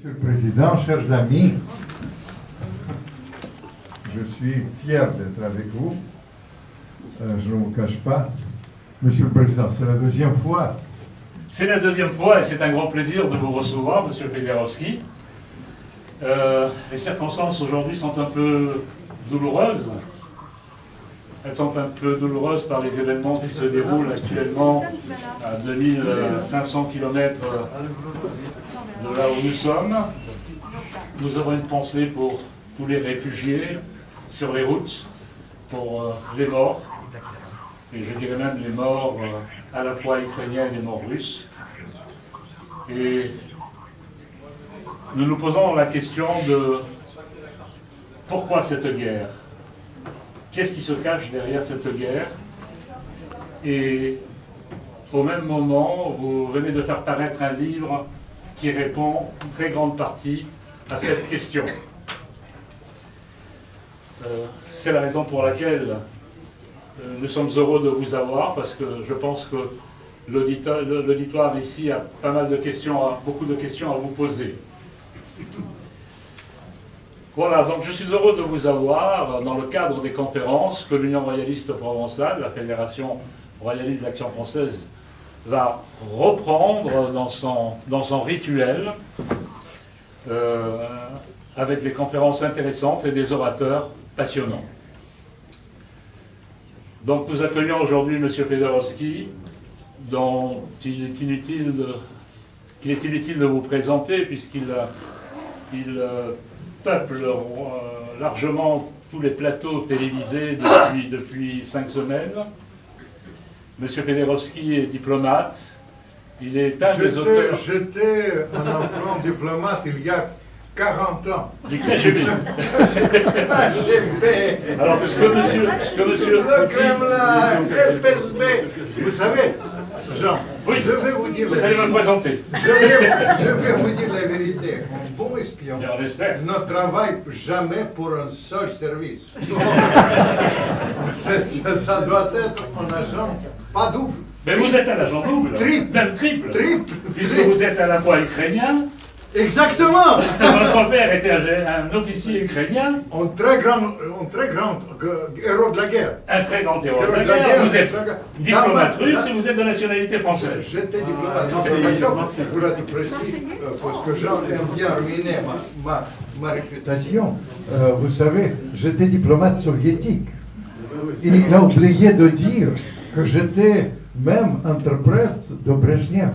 Monsieur le Président, chers amis, je suis fier d'être avec vous. Je ne vous cache pas. Monsieur le Président, c'est la deuxième fois. C'est la deuxième fois et c'est un grand plaisir de vous recevoir, Monsieur Federowski. Les circonstances aujourd'hui sont un peu douloureuses. Elles sont un peu douloureuses par les événements qui se déroulent actuellement à 2500 km de là où nous sommes. Nous avons une pensée pour tous les réfugiés sur les routes, pour les morts, et je dirais même les morts à la fois ukrainiens et les morts russes. Et nous nous posons la question de pourquoi cette guerre ? Qu'est-ce qui se cache derrière cette guerre? Et au même moment, vous venez de faire paraître un livre qui répond en très grande partie à cette question. C'est la raison pour laquelle nous sommes heureux de vous avoir, parce que je pense que l'auditoire ici a pas mal de questions, beaucoup de questions à vous poser. Voilà, donc je suis heureux de vous avoir dans le cadre des conférences que l'Union royaliste provençale, la Fédération royaliste d'Action française, va reprendre dans son rituel, avec des conférences intéressantes et des orateurs passionnants. Donc nous accueillons aujourd'hui M. Federowski, dont il est inutile de vous présenter, puisqu'il peuple largement tous les plateaux télévisés depuis 5 semaines. M. Federowski est diplomate. Il est un des auteurs... J'étais un enfant diplomate il y a 40 ans. Du KGB. Alors, parce que monsieur... Le Kremlin, FSB. Vous savez, Jean, oui, je vais vous dire... Vous allez me présenter. Je vais vous dire la vérité. Un bon espion ne travaille jamais pour un seul service. Ça doit être un agent pas double. Mais vous êtes un agent double. Triple. Même triple. Puisque Triple. vous êtes à la fois ukrainien. Exactement. Votre père était un officier ukrainien. Un très grand héros de la guerre. Un très grand héros de la guerre. Vous êtes diplomate russe et vous êtes de nationalité française. J'étais diplomate pour être précis, parce que Jean aime bien ruiner ma réputation. Vous savez, j'étais diplomate soviétique. Il a oublié de dire que j'étais même interprète de Brejnev.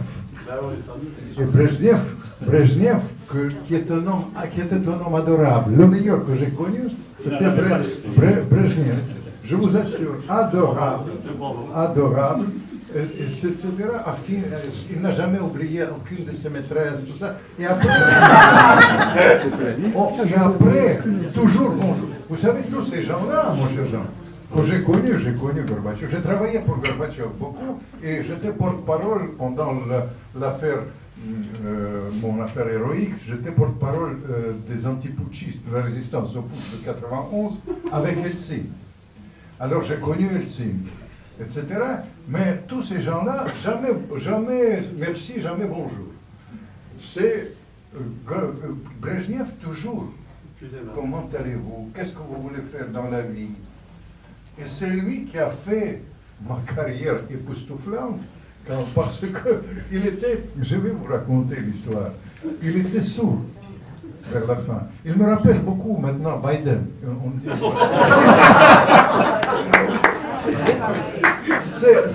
Et Brejnev, qui était un homme adorable, le meilleur que j'ai connu, c'était Brejnev. Je vous assure, adorable, etc. Il n'a jamais oublié aucune de ses maîtresses, tout ça. Et après, toujours bonjour. Vous savez, tous ces gens-là, mon cher Jean, que j'ai connu Gorbatchev. J'ai travaillé pour Gorbatchev beaucoup et j'étais porte-parole pendant mon affaire héroïque. J'étais porte-parole des antiputschistes, de la résistance au putsch de 91 avec Eltsine. Alors j'ai connu Eltsine, etc. Mais tous ces gens-là, jamais merci, jamais bonjour. C'est Brejnev toujours. Comment allez-vous? Qu'est-ce que vous voulez faire dans la vie? Et c'est lui qui a fait ma carrière époustouflante, parce qu'il était, je vais vous raconter l'histoire, il était sourd vers la fin. Il me rappelle beaucoup maintenant Biden.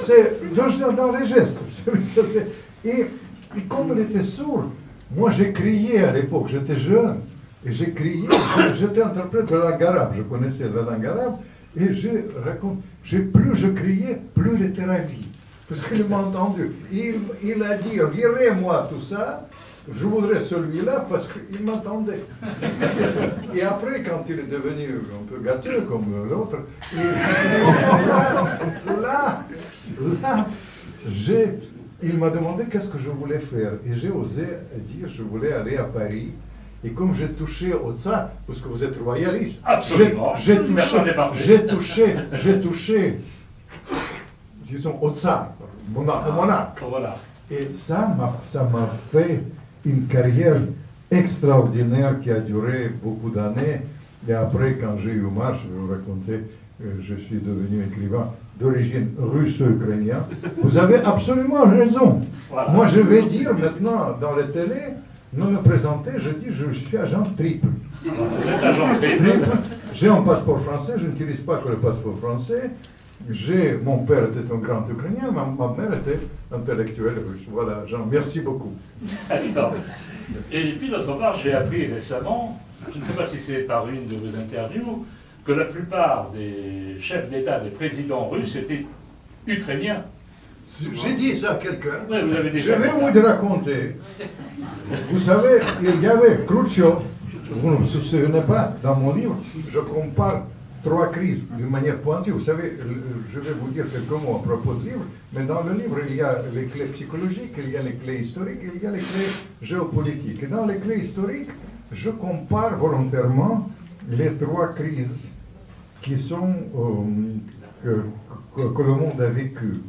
C'est dans les gestes. Et comme il était sourd, moi j'ai crié à l'époque, j'étais jeune, et j'ai crié, j'étais interprète de la langue arabe, je connaissais la langue arabe. Et plus je criais, plus il était ravi. Parce qu'il m'a entendu. Il a dit, virez-moi tout ça, je voudrais celui-là parce qu'il m'entendait. Et après, quand il est devenu un peu gâteux comme l'autre, il m'a demandé qu'est-ce que je voulais faire. Et j'ai osé dire, je voulais aller à Paris. Et comme j'ai touché au tsar, parce que vous êtes royaliste, absolument, j'ai touché, disons, au tsar, au monarque. Voilà. Et ça m'a fait une carrière extraordinaire qui a duré beaucoup d'années. Et après, quand j'ai eu marre, je vais vous raconter, je suis devenu écrivain d'origine russo-ukrainienne. Vous avez absolument raison. Voilà. Moi, je vais dire maintenant dans les télés, non me présenter, je dis je suis agent triple. Vous êtes agent triple. J'ai un passeport français, je n'utilise pas que le passeport français. Mon père était un grand Ukrainien, ma mère était intellectuelle russe. Voilà, Jean, merci beaucoup. D'accord. Et puis d'autre part, j'ai appris récemment, je ne sais pas si c'est par une de vos interviews, que la plupart des chefs d'État, des présidents russes étaient ukrainiens. J'ai dit ça à quelqu'un. Oui, vous avez dit Je ça. vais vous raconter. Vous savez, il y avait Khrouchtchev. Vous ne vous souvenez pas, dans mon livre, je compare 3 crises d'une manière pointue. Vous savez, je vais vous dire quelques mots à propos du livre, mais dans le livre, il y a les clés psychologiques, il y a les clés historiques, il y a les clés géopolitiques. Et dans les clés historiques, je compare volontairement les 3 crises qui sont, que le monde a vécues.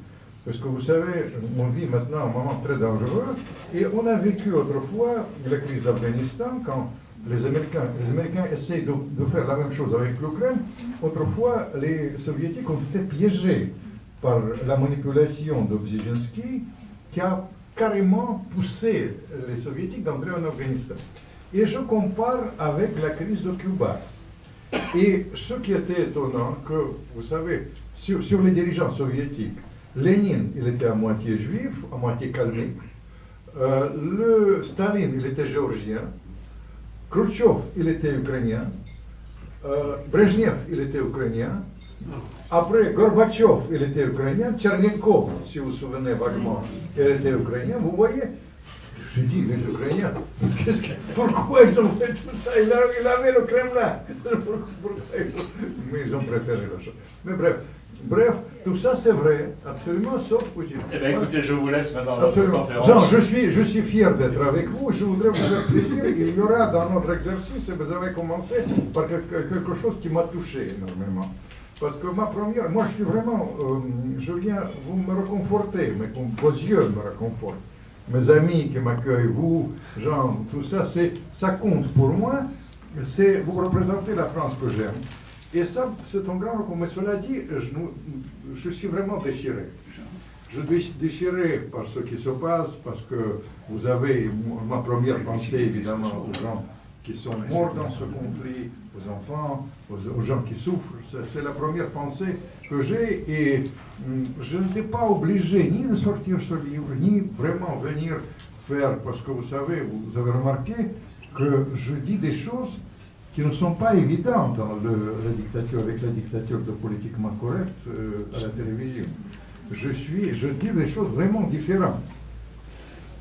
Parce que vous savez, on vit maintenant un moment très dangereux, et on a vécu autrefois la crise d'Afghanistan, quand les Américains essayent de faire la même chose avec l'Ukraine. Autrefois, les Soviétiques ont été piégés par la manipulation de Brzezinski, qui a carrément poussé les Soviétiques d'entrer en Afghanistan. Et je compare avec la crise de Cuba. Et ce qui était étonnant, que vous savez, sur les dirigeants soviétiques, Lénine, il était à moitié juif, à moitié kalmyk. Le Staline, il était géorgien. Khrouchtchev, il était ukrainien. Brezhnev, il était ukrainien. Après, Gorbatchev, il était ukrainien. Tchernenkov, si vous vous souvenez vaguement, il était ukrainien. Vous voyez, je dis, les Ukrainiens, pourquoi ils ont fait tout ça? Il avait le Kremlin. Mais ils ont préféré la chose. Mais bref, tout ça c'est vrai, absolument, sauf Poutine. Eh bien écoutez, je vous laisse maintenant dans votre Absolument. conférence. Jean, je suis fier d'être avec vous. Je voudrais vous faire plaisir. Il y aura dans notre exercice, et vous avez commencé par quelque chose qui m'a touché énormément. Parce que moi je suis vraiment, je viens, vous me réconfortez, mais vos yeux me réconfortent. Mes amis qui m'accueillent, vous, Jean, tout ça, ça compte pour moi. Vous représentez la France que j'aime. Et ça, c'est un grand recours. Mais cela dit, je suis vraiment déchiré. Je suis déchiré par ce qui se passe, parce que vous avez ma première pensée, évidemment, aux gens qui sont morts dans ce conflit, aux enfants, aux gens qui souffrent. C'est la première pensée que j'ai. Et je n'étais pas obligé ni de sortir ce livre, ni vraiment venir faire, parce que vous savez, vous avez remarqué que je dis des choses qui ne sont pas évidentes dans la dictature, avec la dictature de politiquement correcte à la télévision. Je dis des choses vraiment différentes.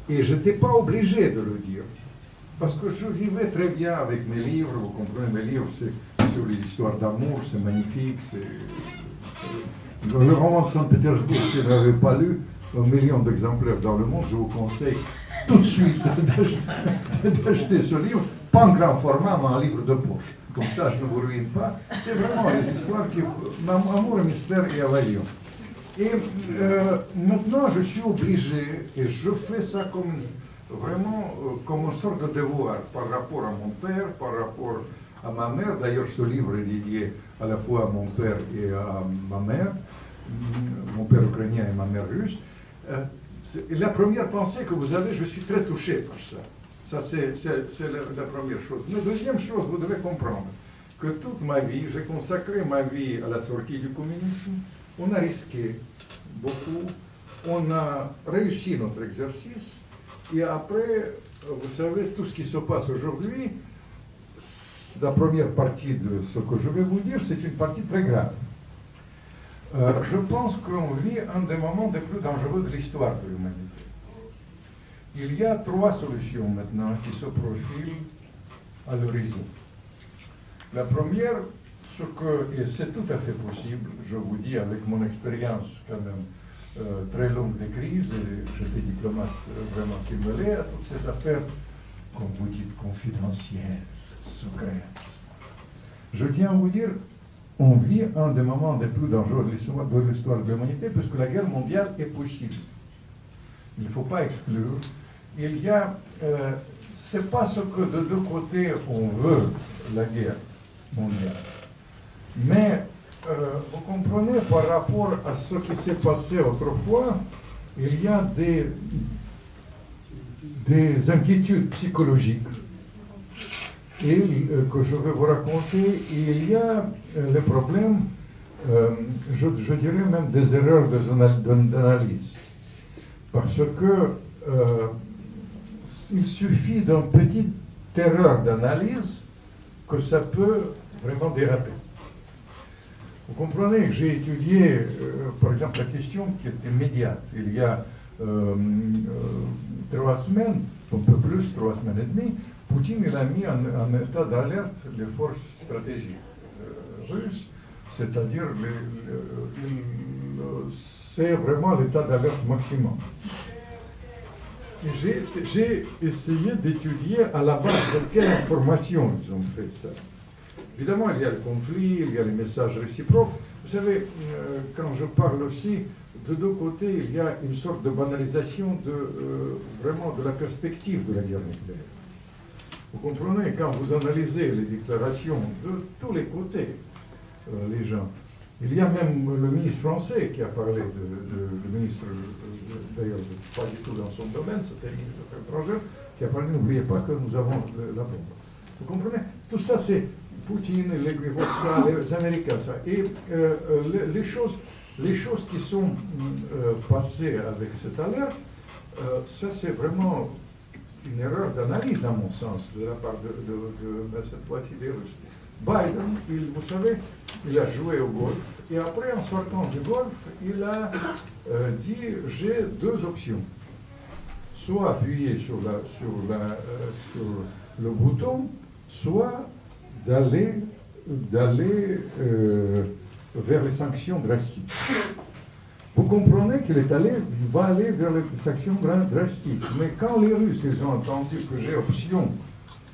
Et je n'étais pas obligé de le dire. Parce que je vivais très bien avec mes livres, vous comprenez, mes livres, c'est sur les histoires d'amour, c'est magnifique. Le roman de Saint-Pétersbourg, si vous n'avez pas lu, 1 million d'exemplaires dans le monde, je vous conseille tout de suite d'acheter ce livre, pas en grand format, mais en livre de poche. Comme ça, je ne vous ruine pas. C'est vraiment les histoires qui... Amour, mystère et évasion. Et maintenant, je suis obligé, et je fais ça comme une sorte de devoir par rapport à mon père, par rapport à ma mère. D'ailleurs, ce livre est dédié à la fois à mon père et à ma mère, mon père ukrainien et ma mère russe. La première pensée que vous avez, je suis très touché par ça. Ça, c'est la première chose. La deuxième chose, vous devez comprendre que toute ma vie, j'ai consacré ma vie à la sortie du communisme. On a risqué beaucoup, on a réussi notre exercice, et après, vous savez, tout ce qui se passe aujourd'hui, la première partie de ce que je vais vous dire, c'est une partie très grave. Je pense qu'on vit un des moments les plus dangereux de l'histoire de l'humanité. Il y a 3 solutions maintenant qui se profilent à l'horizon. La première, et c'est tout à fait possible, je vous dis avec mon expérience quand même très longue des crises, et j'étais diplomate vraiment qui me l'est à toutes ces affaires, comme vous dites, confidentielles, secrètes. Je tiens à vous dire, on vit un des moments les plus dangereux de l'histoire de l'humanité, puisque la guerre mondiale est possible. Il ne faut pas exclure. Il y a c'est pas ce que de deux côtés on veut, la guerre mondiale. Mais vous comprenez, par rapport à ce qui s'est passé autrefois, il y a des inquiétudes psychologiques et, que je vais vous raconter. Il y a le problème, je dirais même des erreurs d'analyse. Parce que il suffit d'une petite erreur d'analyse que ça peut vraiment déraper. Vous comprenez que j'ai étudié, par exemple, la question qui est immédiate. Il y a 3 semaines, un peu plus, 3 semaines et demie, Poutine il a mis en état d'alerte les forces stratégiques russes, c'est-à-dire c'est vraiment l'état d'alerte maximum. J'ai essayé d'étudier à la base de quelle information ils ont fait ça. Évidemment, il y a le conflit, il y a les messages réciproques. Vous savez, quand je parle aussi, de deux côtés, il y a une sorte de banalisation vraiment de la perspective de la guerre nucléaire. Vous comprenez, quand vous analysez les déclarations de tous les côtés, les gens, il y a même le ministre français qui a parlé, le ministre, d'ailleurs, pas du tout dans son domaine, c'était le ministre des Affaires étrangères, qui a parlé, n'oubliez pas que nous avons la bombe. Vous comprenez? Tout ça, c'est Poutine, les Américains, ça. Et les choses qui sont passées avec cette alerte, ça c'est vraiment une erreur d'analyse, à mon sens, de la part de cette fois-ci des Russes. Biden, vous savez, il a joué au golf, et après, en sortant du golf, il a dit, j'ai 2 options. Soit appuyer sur le bouton, soit d'aller vers les sanctions drastiques. Vous comprenez qu'il va aller vers les sanctions drastiques. Mais quand les Russes ils ont entendu que j'ai option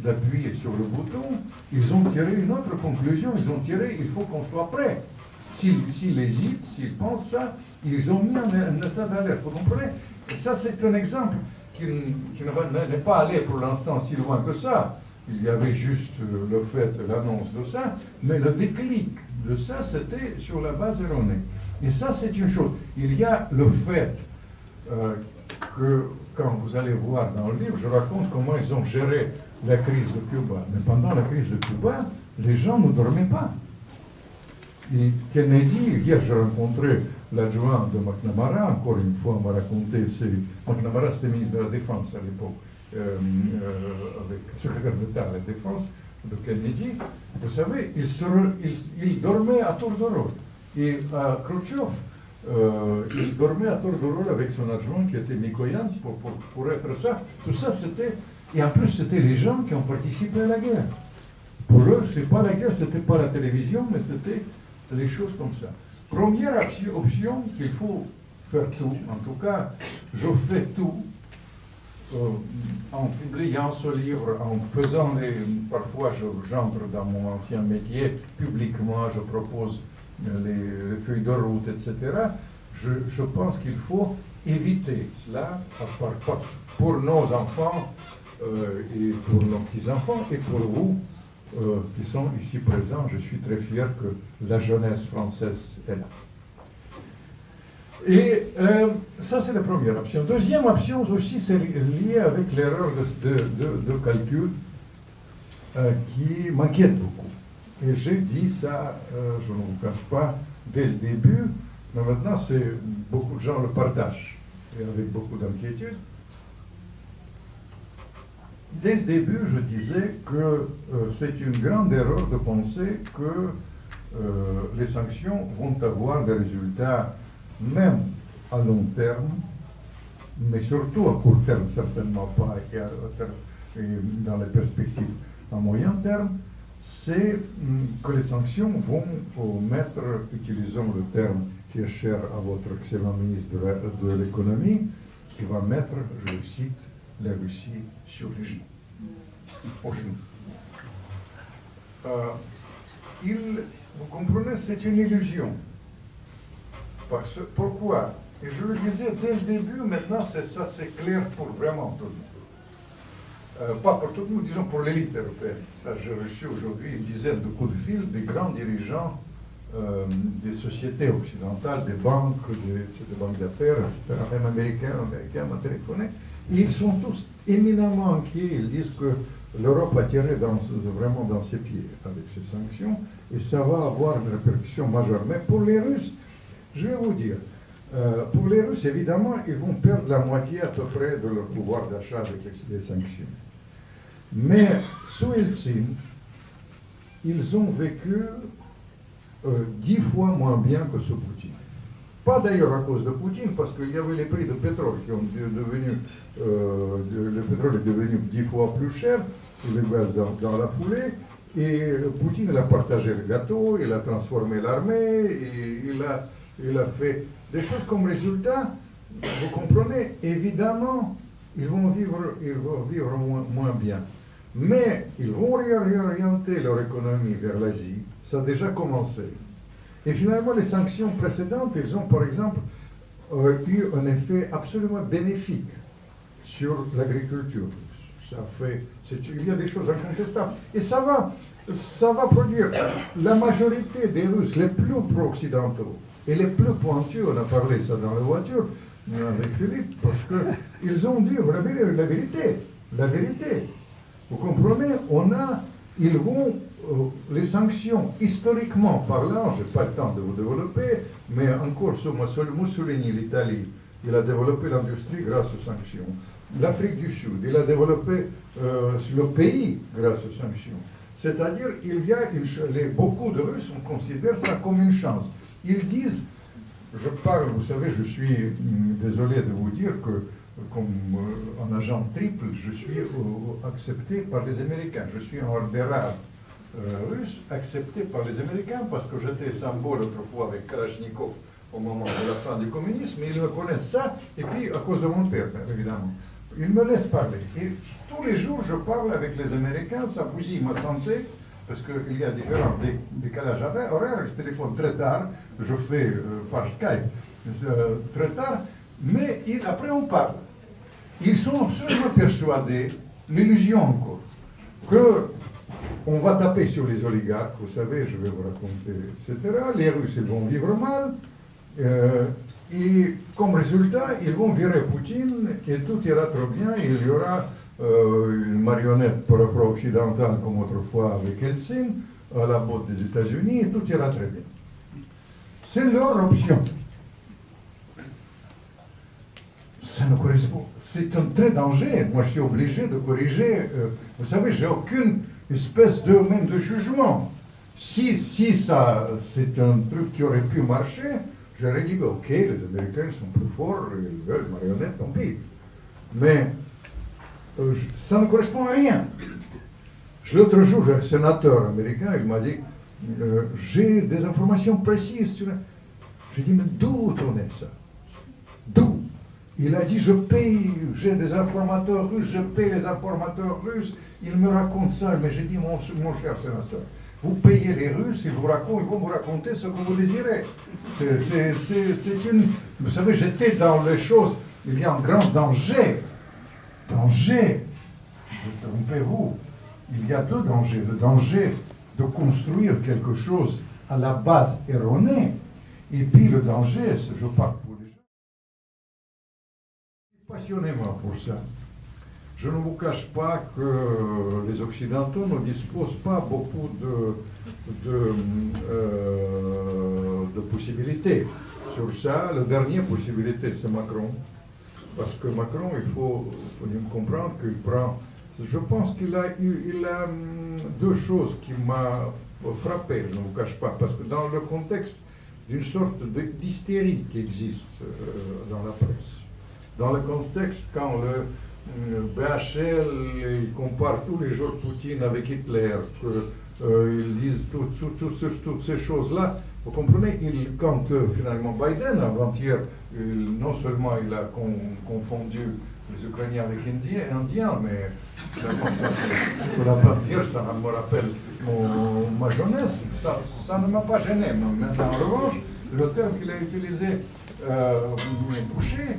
d'appuyer sur le bouton, ils ont tiré une autre conclusion. Ils ont tiré, il faut qu'on soit prêt. S'ils hésitent, s'ils pensent ça, ils ont mis un état d'alerte. Vous comprenez? Et ça, c'est un exemple qui n'est pas allé pour l'instant si loin que ça. Il y avait juste le fait, l'annonce de ça, mais le déclic de ça, c'était sur la base erronée. Et ça, c'est une chose. Il y a le fait que, quand vous allez voir dans le livre, je raconte comment ils ont géré la crise de Cuba. Mais pendant la crise de Cuba, les gens ne dormaient pas. Et Kennedy, hier j'ai rencontré l'adjoint de McNamara, encore une fois, on m'a raconté, McNamara c'était ministre de la Défense à l'époque, avec le secrétaire d'État à la Défense de Kennedy. Vous savez, il dormait à tour de rôle. Et Khrouchtchev, il dormait à tour de rôle avec son adjoint qui était Mikoyan pour être ça. Tout ça c'était, et en plus c'était les gens qui ont participé à la guerre. Pour eux, c'est pas la guerre, c'était pas la télévision, mais c'était les choses comme ça. Première option, qu'il faut faire tout. En tout cas, je fais tout en publiant ce livre, en faisant parfois j'entre dans mon ancien métier, publiquement, je propose les feuilles de route, etc. Je pense qu'il faut éviter cela pour nos enfants et pour nos petits-enfants et pour vous qui sont ici présents. Je suis très fier que la jeunesse française est là. Et ça, c'est la première option. Deuxième option aussi, c'est lié avec l'erreur de calcul qui m'inquiète beaucoup. Et j'ai dit ça, je ne vous cache pas, dès le début, mais maintenant, beaucoup de gens le partagent, et avec beaucoup d'inquiétude. Dès le début, je disais que c'est une grande erreur de penser que les sanctions vont avoir des résultats même à long terme, mais surtout à court terme, certainement pas, et dans les perspectives à moyen terme, c'est que les sanctions vont mettre, utilisons le terme qui est cher à votre excellent ministre de l'économie, qui va mettre, je le cite, la Russie sur les genoux. Aux genoux. Vous comprenez, c'est une illusion. Pourquoi? Et je le disais dès le début, maintenant ça c'est clair pour vraiment tout le monde. pas pour tout le monde, disons pour l'élite européenne. Ça, j'ai reçu aujourd'hui une dizaine de coups de fil des grands dirigeants des sociétés occidentales, des banques, des banques d'affaires, etc., même américains m'ont téléphoné. Ils sont tous éminemment inquiets. Ils disent que l'Europe a tiré vraiment dans ses pieds avec ces sanctions et ça va avoir une répercussion majeure. Mais pour les Russes, je vais vous dire, pour les Russes, évidemment, ils vont perdre la moitié à peu près de leur pouvoir d'achat avec les sanctions. Mais sous Eltsine, ils ont vécu 10 fois moins bien que sous Poutine. Pas d'ailleurs à cause de Poutine, parce qu'il y avait les prix de pétrole qui ont devenu, le pétrole est devenu 10 fois plus cher, le gaz dans la foulée, et Poutine il a partagé le gâteau, il a transformé l'armée, et il a fait des choses comme résultat, vous comprenez, évidemment, ils vont vivre moins bien. Mais ils vont réorienter leur économie vers l'Asie, ça a déjà commencé. Et finalement, les sanctions précédentes, elles ont par exemple eu un effet absolument bénéfique sur l'agriculture. Il y a des choses incontestables. Et ça va produire la majorité des Russes les plus pro-occidentaux et les plus pointus, on a parlé ça dans la voiture avec Philippe, parce qu'ils ont dit la vérité. Vous comprenez, ils vont, les sanctions, historiquement parlant, je n'ai pas le temps de vous développer, mais encore sur Mussolini, l'Italie, il a développé l'industrie grâce aux sanctions. L'Afrique du Sud, il a développé le pays grâce aux sanctions. C'est-à-dire, beaucoup de Russes considèrent ça comme une chance. Ils disent, je parle, vous savez, je suis désolé de vous dire que comme un agent triple, je suis accepté par les Américains. Je suis un des rares Russes accepté par les Américains parce que j'étais symbole autrefois avec Kalachnikov au moment de la fin du communisme. Ils me connaissent ça, et puis à cause de mon père, évidemment. Ils me laissent parler. Et tous les jours, je parle avec les Américains, ça bousille ma santé, parce qu'il y a différents décalages horaires. Je téléphone très tard, je fais par Skype très tard, mais après on parle. Ils sont absolument persuadés, l'illusion encore, qu'on va taper sur les oligarques, vous savez, je vais vous raconter, etc. Les Russes, ils vont vivre mal, et comme résultat, ils vont virer Poutine, et tout ira trop bien, et il y aura une marionnette pro-occidentale comme autrefois avec Helsinki, à la botte des États-Unis, et tout ira très bien. C'est leur option. Ça nous correspond. C'est un très danger. Moi, je suis obligé de corriger. Vous savez, j'ai aucune espèce même de jugement. Si ça, c'est un truc qui aurait pu marcher, j'aurais dit, ok, les Américains sont plus forts, ils veulent marionnettes, tant pis. Mais ça ne correspond à rien. L'autre jour, un sénateur américain, il m'a dit, j'ai des informations précises. J'ai dit, mais d'où on est ça? D'où? Il a dit, j'ai des informateurs russes, je paye les informateurs russes, ils me racontent ça. Mais j'ai dit, mon cher sénateur, vous payez les Russes, ils vont vous raconter ce que vous désirez. Vous savez, j'étais dans les choses, il y a un grand danger. Trompez-vous, il y a deux dangers. Le danger de construire quelque chose à la base erronée, et puis le danger, je parle pour les gens, passionnément pour ça. Je ne vous cache pas que les Occidentaux ne disposent pas beaucoup de possibilités sur ça. La dernière possibilité, c'est Macron. Parce que Macron, il faut comprendre qu'il prend... Je pense qu'il a deux choses qui m'ont frappé, je ne vous cache pas. Parce que dans le contexte d'une sorte d'hystérie qui existe dans la presse, dans le contexte quand le BHL il compare tous les jours Poutine avec Hitler, qu'ils disent toutes ces choses-là, vous comprenez, quand finalement Biden, avant-hier, non seulement il a confondu les Ukrainiens avec les Indiens, mais je ne peux pas dire, ça me rappelle ma jeunesse, ça ne m'a pas gêné. Mais en revanche, le terme qu'il a utilisé, touché,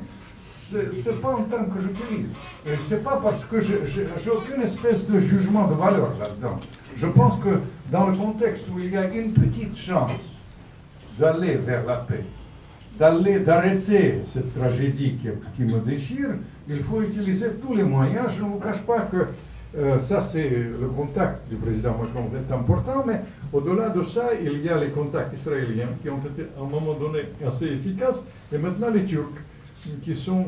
c'est pas un terme que j'utilise. Et c'est pas parce que j'ai aucune espèce de jugement de valeur là-dedans. Je pense que dans le contexte où il y a une petite chance d'aller vers la paix, d'arrêter cette tragédie qui me déchire, il faut utiliser tous les moyens. Je ne vous cache pas que ça, c'est le contact du président Macron est important, mais au-delà de ça, il y a les contacts israéliens qui ont été à un moment donné assez efficaces, et maintenant les Turcs qui sont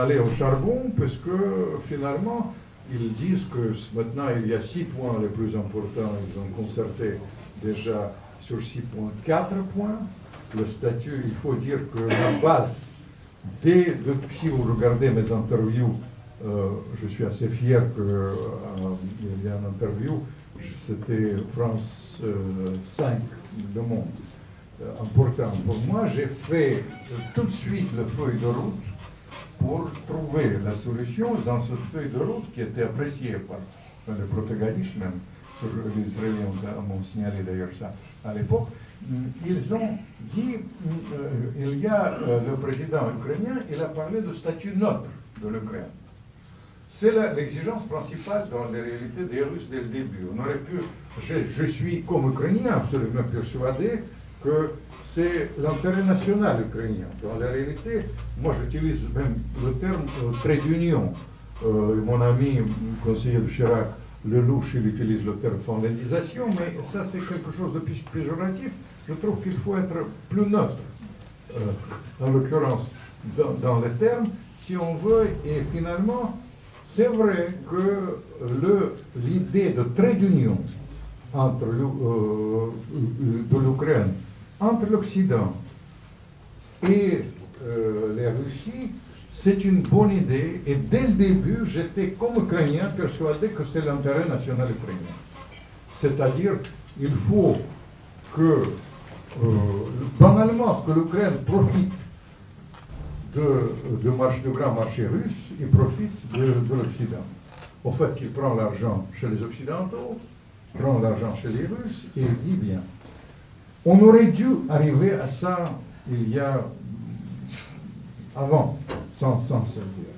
allés au charbon, parce que finalement, ils disent que maintenant il y a 6 points les plus importants. Ils ont concerté déjà sur 6 points, 4 points. Le statut, il faut dire que la base, si vous regardez mes interviews, je suis assez fier qu'il y a une interview, c'était France 5, Le Monde, important. Pour moi, j'ai fait tout de suite le feuille de route pour trouver la solution dans cette feuille de route qui était appréciée par le protagoniste même. Les Israéliens m'ont signalé d'ailleurs ça à l'époque. Ils ont dit, il y a le président ukrainien, il a parlé de statut neutre de l'Ukraine. C'est l'exigence principale dans la réalité des Russes dès le début. On aurait pu, je suis comme Ukrainien absolument persuadé que c'est l'intérêt national ukrainien. Dans la réalité, moi j'utilise même le terme trait d'union. Mon ami, conseiller de Chirac, Lelouch, il utilise le terme finlandisation, mais ça c'est quelque chose de péjoratif. Je trouve qu'il faut être plus neutre, en l'occurrence, dans les termes, si on veut, et finalement, c'est vrai que l'idée de trait d'union entre de l'Ukraine, entre l'Occident et la Russie, c'est une bonne idée, et dès le début, j'étais comme Ukrainien persuadé que c'est l'intérêt national ukrainien. C'est-à-dire, il faut que, banalement, que l'Ukraine profite de grand marché russe, il profite de l'Occident. Au fait, qu'il prend l'argent chez les Occidentaux, prend l'argent chez les Russes, et il dit bien. On aurait dû arriver à ça il y a avant, sans se dire.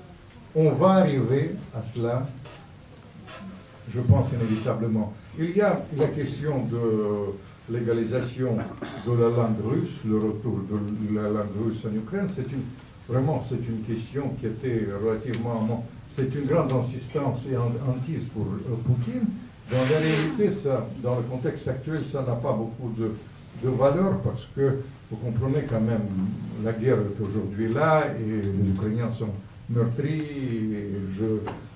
On va arriver à cela, je pense inévitablement. Il y a la question de légalisation de la langue russe, le retour de la langue russe en Ukraine. Vraiment, c'est une question qui était relativement... C'est une grande insistance et hantise pour Poutine. Dans la réalité, ça, dans le contexte actuel, ça n'a pas beaucoup de valeur parce que vous comprenez quand même, la guerre est aujourd'hui là et les Ukrainiens sont meurtris. Et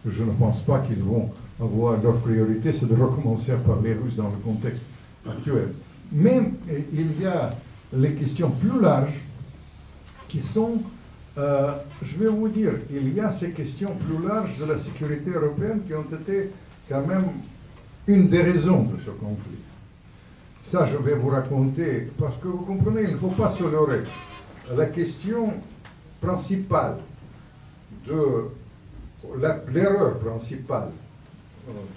je ne pense pas qu'ils vont avoir leur priorité, c'est de recommencer par les Russes dans le contexte actuel. Mais il y a les questions plus larges qui sont, je vais vous dire, il y a ces questions plus larges de la sécurité européenne qui ont été quand même une des raisons de ce conflit. Ça, je vais vous raconter, parce que vous comprenez, il ne faut pas se leurrer. La question principale l'erreur principale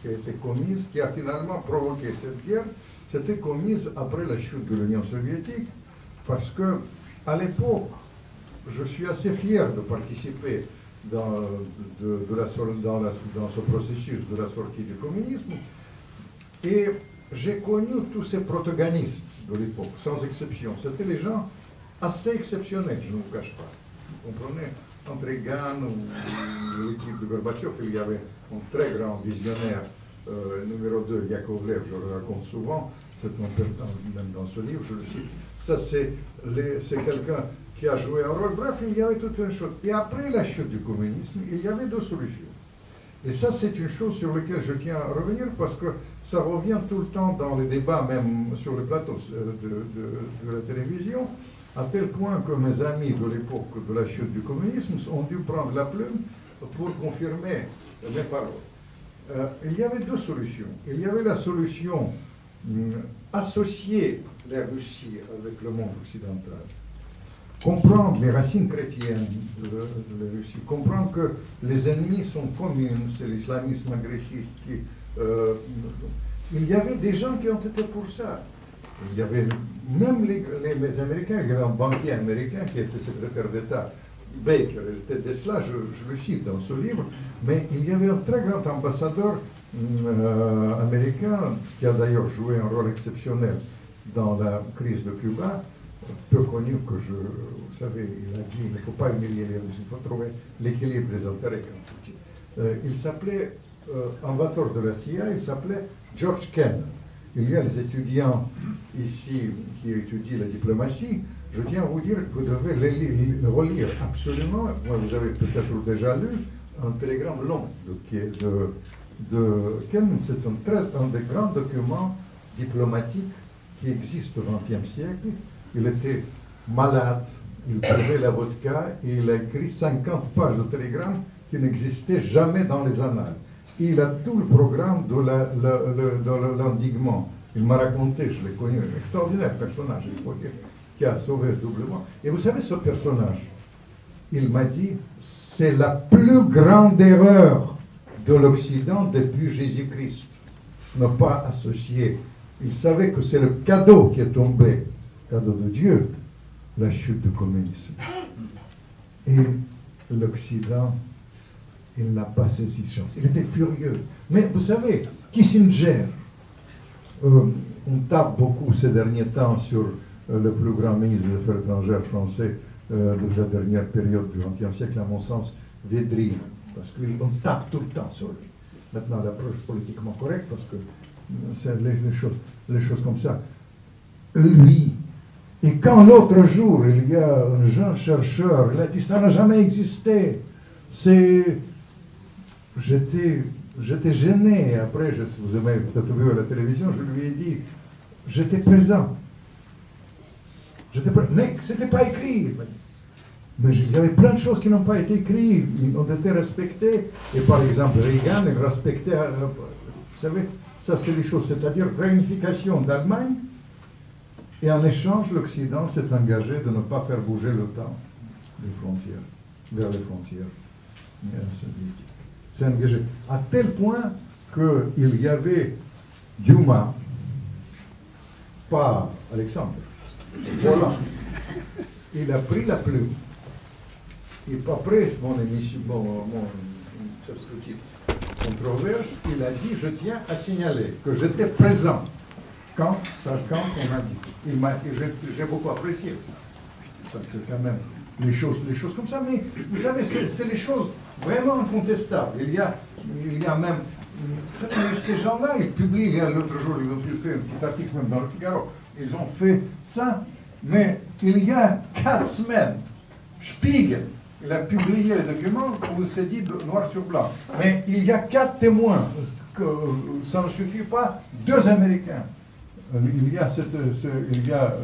qui a été commise, qui a finalement provoqué cette guerre, c'était commise après la chute de l'Union soviétique, parce que, à l'époque, je suis assez fier de participer dans ce processus de la sortie du communisme, et j'ai connu tous ces protagonistes de l'époque, sans exception. C'était les gens assez exceptionnels, je ne vous cache pas. Vous comprenez, entre Reagan ou l'équipe de Gorbatchev, il y avait un très grand visionnaire, numéro 2, Yakovlev, je le raconte souvent, c'est même dans ce livre, je le cite. Ça, c'est quelqu'un qui a joué un rôle. Bref, il y avait toute une chose. Et après la chute du communisme, il y avait deux solutions. Et ça, c'est une chose sur laquelle je tiens à revenir parce que ça revient tout le temps dans les débats, même sur le plateau de la télévision, à tel point que mes amis de l'époque de la chute du communisme ont dû prendre la plume pour confirmer mes paroles. Il y avait deux solutions. Il y avait la solution associer la Russie avec le monde occidental, comprendre les racines chrétiennes de la Russie, comprendre que les ennemis sont communs, c'est l'islamisme agressiste. Il y avait des gens qui ont été pour ça. Il y avait même les Américains, il y avait un banquier américain qui était secrétaire d'État Baker, elle était de cela, je le cite dans ce livre, mais il y avait un très grand ambassadeur américain qui a d'ailleurs joué un rôle exceptionnel dans la crise de Cuba, peu connu que vous savez, il a dit il ne faut pas humilier les Russes, il faut trouver l'équilibre des intérêts. Il s'appelait, inventeur de la CIA, il s'appelait George Kennan. Il y a les étudiants ici qui étudient la diplomatie. Je tiens à vous dire que vous devez les relire absolument. Vous avez peut-être déjà lu un télégramme long de Kennan. C'est un des grands documents diplomatiques qui existent au XXe siècle. Il était malade, il buvait la vodka et il a écrit 50 pages de télégrammes qui n'existaient jamais dans les annales. Il a tout le programme de l'endiguement. Il m'a raconté, je l'ai connu, un extraordinaire personnage, il faut dire, qui a sauvé doublement. Et vous savez, ce personnage, il m'a dit, c'est la plus grande erreur de l'Occident depuis Jésus-Christ. Ne pas associer. Il savait que c'est le cadeau qui est tombé, cadeau de Dieu, la chute du communisme. Et l'Occident, il n'a pas saisi chance. Il était furieux. Mais vous savez, Kissinger, on tape beaucoup ces derniers temps sur le plus grand ministre des Affaires étrangères français de la dernière période du XXe siècle, à mon sens, Védrine, parce qu'on tape tout le temps sur lui. Maintenant, l'approche politiquement correcte, parce que c'est les choses comme ça. Lui, et quand l'autre jour, il y a un jeune chercheur, il a dit, ça n'a jamais existé. J'étais gêné. Après, vous avez peut-être vu à la télévision, je lui ai dit, j'étais présent. Mais ce n'était pas écrit. Mais il y avait plein de choses qui n'ont pas été écrites, ils ont été respectées. Et par exemple, Reagan, il respectait, vous savez, ça c'est les choses, c'est-à-dire réunification d'Allemagne. Et en échange, l'Occident s'est engagé de ne pas faire bouger l'OTAN des frontières, vers les frontières. C'est engagé. À tel point qu'il y avait Dumas, pas Alexandre, voilà. Il a pris la plume. Et après mon émission, controverse, il a dit, je tiens à signaler que j'étais présent quand on a dit. J'ai beaucoup apprécié ça. Parce que quand même, les choses comme ça, mais vous savez, c'est les choses vraiment incontestables. Il y a même, ces gens-là, ils publient, l'autre jour, ils ont fait un petit article même dans le Figaro, ils ont fait ça, mais il y a 4 semaines, Spiegel, il a publié le document où c'est dit noir sur blanc. Mais il y a 4 témoins, que ça ne suffit pas, 2 Américains. Il y a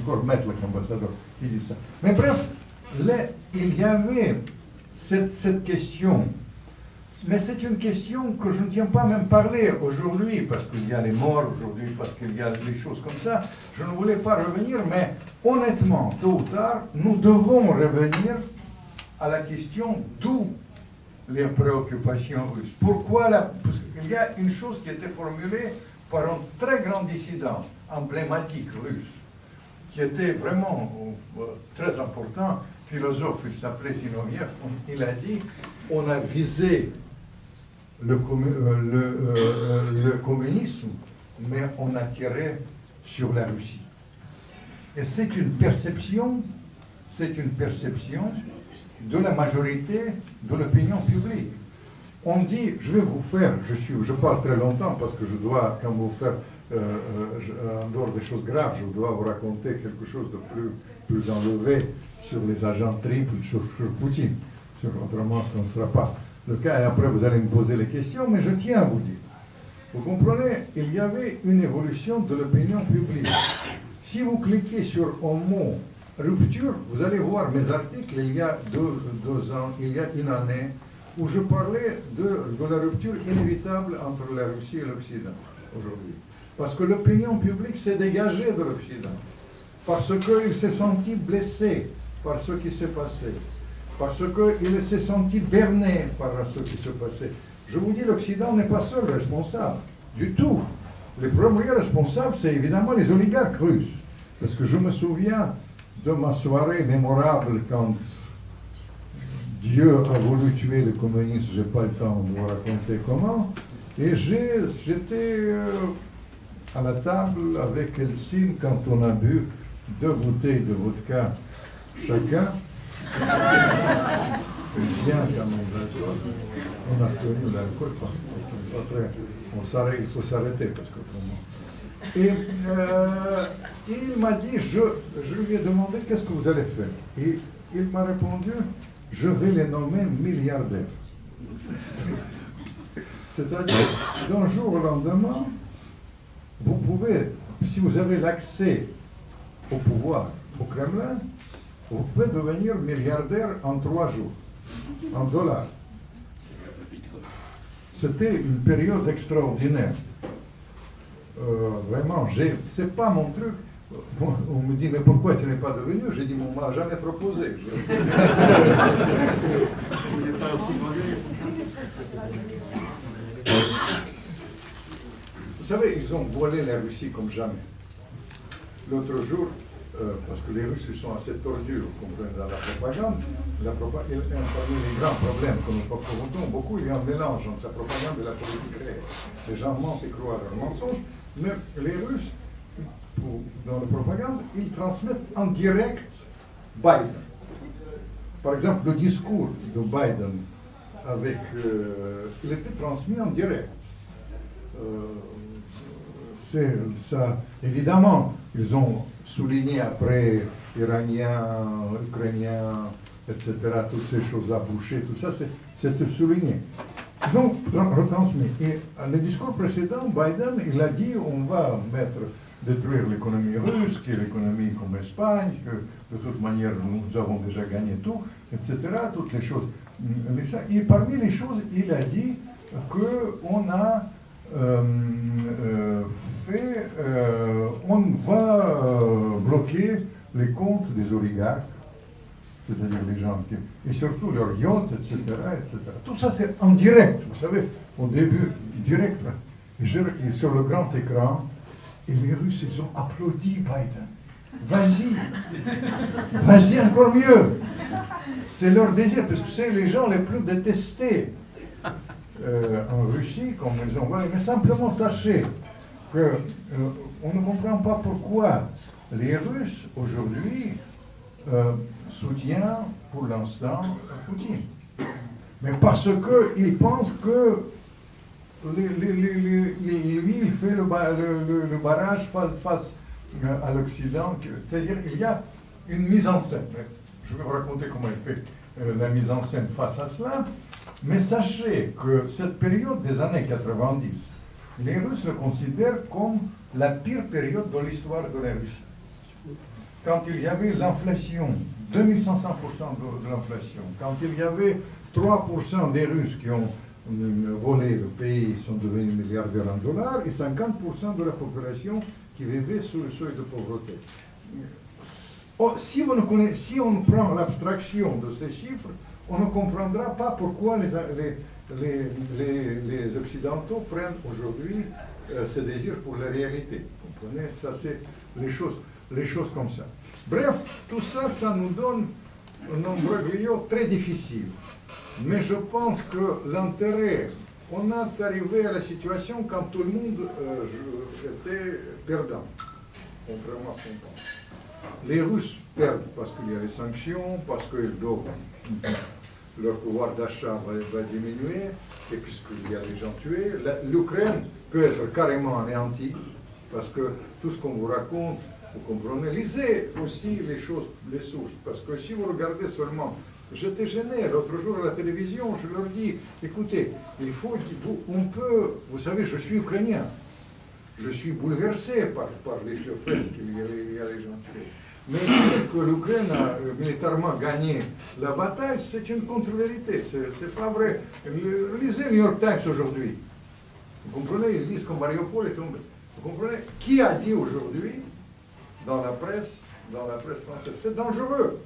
encore Maître, l'ambassadeur, qui dit ça. Mais bref, il y avait cette question. Mais c'est une question que je ne tiens pas à même parler aujourd'hui, parce qu'il y a les morts aujourd'hui, parce qu'il y a des choses comme ça. Je ne voulais pas revenir, mais honnêtement, tôt ou tard, nous devons revenir à la question d'où les préoccupations russes. Pourquoi parce qu'il y a une chose qui a été formulée par un très grand dissident emblématique russe, qui était vraiment très important, philosophe, il s'appelait Zinoviev, il a dit, on a visé le communisme, mais on a tiré sur la Russie. Et c'est une perception de la majorité de l'opinion publique. On dit, je vais vous faire, je parle très longtemps parce que je dois, quand vous faire, en dehors des choses graves, je dois vous raconter quelque chose de plus enlevé sur les agents triples, sur Poutine. Autrement, ce ne sera pas le cas. Et après, vous allez me poser les questions, mais je tiens à vous dire. Vous comprenez, il y avait une évolution de l'opinion publique. Si vous cliquez sur un mot rupture, vous allez voir mes articles il y a 2 ans, il y a une année, où je parlais de la rupture inévitable entre la Russie et l'Occident aujourd'hui. Parce que l'opinion publique s'est dégagée de l'Occident. Parce qu'il s'est senti blessé par ce qui s'est passé. Parce qu'il s'est senti berné par ce qui s'est passé. Je vous dis, l'Occident n'est pas seul responsable, du tout. Les premiers responsables, c'est évidemment les oligarques russes. Parce que je me souviens de ma soirée mémorable quand Dieu a voulu tuer les communistes, je n'ai pas le temps de vous raconter comment. Et j'étais à la table avec Helsinki quand on a bu 2 bouteilles de vodka chacun. Bien, quand on a connu l'alcool, il faut s'arrêter parce qu'autrement. Et il m'a dit, je lui ai demandé qu'est-ce que vous allez faire. Et il m'a répondu, je vais les nommer milliardaires. C'est-à-dire, d'un jour au lendemain, vous pouvez, si vous avez l'accès au pouvoir, au Kremlin, vous pouvez devenir milliardaire en 3 jours, en dollars. C'était une période extraordinaire. Vraiment, c'est pas mon truc. On me dit, mais pourquoi tu n'es pas devenu? J'ai dit, on ne m'a jamais proposé. Vous savez, ils ont volé la Russie comme jamais. L'autre jour, parce que les Russes ils sont assez tordus, vous comprenez, dans la propagande. Parmi les grands problèmes que nous confrontons beaucoup, il y a un mélange entre la propagande et la politique réelle. Les gens mentent et croient à leurs mensonges, mais les Russes, dans la propagande, ils transmettent en direct Biden. Par exemple, le discours de Biden il était transmis en direct. C'est ça. Évidemment, ils ont souligné après Iraniens, Ukrainiens, etc., toutes ces choses à boucher, tout ça, c'était souligné. Ils ont retransmis. Et le discours précédent, Biden, il a dit on va détruire l'économie russe, qui est l'économie comme l'Espagne, que de toute manière nous avons déjà gagné tout, etc., toutes les choses. Et parmi les choses, il a dit qu'on a on va bloquer les comptes des oligarques, c'est-à-dire les gens et surtout leurs yachts, etc., etc. Tout ça c'est en direct, vous savez, au début, direct. Et sur le grand écran, et les Russes, ils ont applaudi Biden. Vas-y encore mieux. C'est leur désir, parce que c'est les gens les plus détestés en Russie, comme ils ont volé. Mais simplement sachez qu'on ne comprend pas pourquoi les Russes aujourd'hui soutiennent pour l'instant Poutine. Mais parce qu'ils pensent que lui, il fait le barrage face à l'Occident. C'est-à-dire qu'il y a une mise en scène. Je vais vous raconter comment il fait la mise en scène face à cela. Mais sachez que cette période des années 90, les Russes le considèrent comme la pire période de l'histoire de la Russie. Quand il y avait l'inflation, 2500% de l'inflation, quand il y avait 3% des Russes qui ont volé le pays, sont devenus milliardaires en dollars, et 50% de la population qui vivait sous le seuil de pauvreté. Si on prend l'abstraction de ces chiffres, on ne comprendra pas pourquoi les Occidentaux prennent aujourd'hui ce désir pour la réalité. Vous comprenez? Ça, c'est les choses comme ça. Bref, tout ça, ça nous donne un imbroglio très difficile. Mais je pense que l'intérêt, on est arrivé à la situation quand tout le monde était perdant, contrairement à ce qu'on pense. Les Russes perdent parce qu'il y a les sanctions, parce que leur pouvoir d'achat va diminuer, et puisqu'il y a des gens tués. L'Ukraine peut être carrément anéantie, parce que tout ce qu'on vous raconte, vous comprenez, lisez aussi les sources, parce que si vous regardez seulement, j'étais gêné l'autre jour à la télévision, je leur dis, écoutez, vous savez, je suis ukrainien, je suis bouleversé par les faits qu'il y a les gens tués. Mais dire que l'Ukraine a militairement gagné la bataille, c'est une contre-vérité, c'est pas vrai. Lisez New York Times aujourd'hui, vous comprenez, ils disent que Mariupol est tombé. Vous comprenez, qui a dit aujourd'hui dans la presse française, c'est dangereux.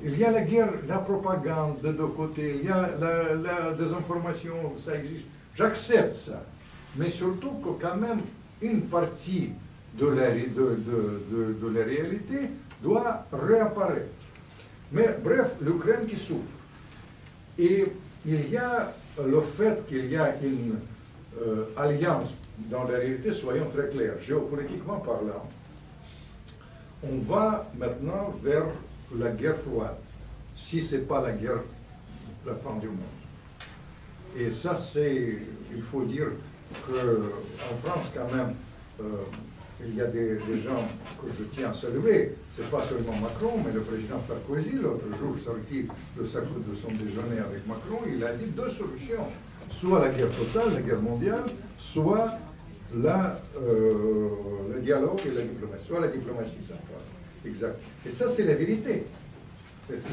Il y a la guerre, la propagande de deux côtés, il y a la désinformation, ça existe. J'accepte ça. Mais surtout que quand même une partie de la réalité doit réapparaître. Mais bref, l'Ukraine qui souffre. Et il y a le fait qu'il y a une alliance, dans la réalité, soyons très clairs, géopolitiquement parlant, on va maintenant vers la guerre froide, si ce n'est pas la guerre, la fin du monde. Et ça, il faut dire qu'en France, quand même, il y a des gens que je tiens à saluer. Ce n'est pas seulement Macron, mais le président Sarkozy, l'autre jour, sorti de son déjeuner avec Macron, il a dit deux solutions. Soit la guerre totale, la guerre mondiale, soit le dialogue et la diplomatie. Soit la diplomatie, ça. Exact. Et ça, c'est la vérité, etc.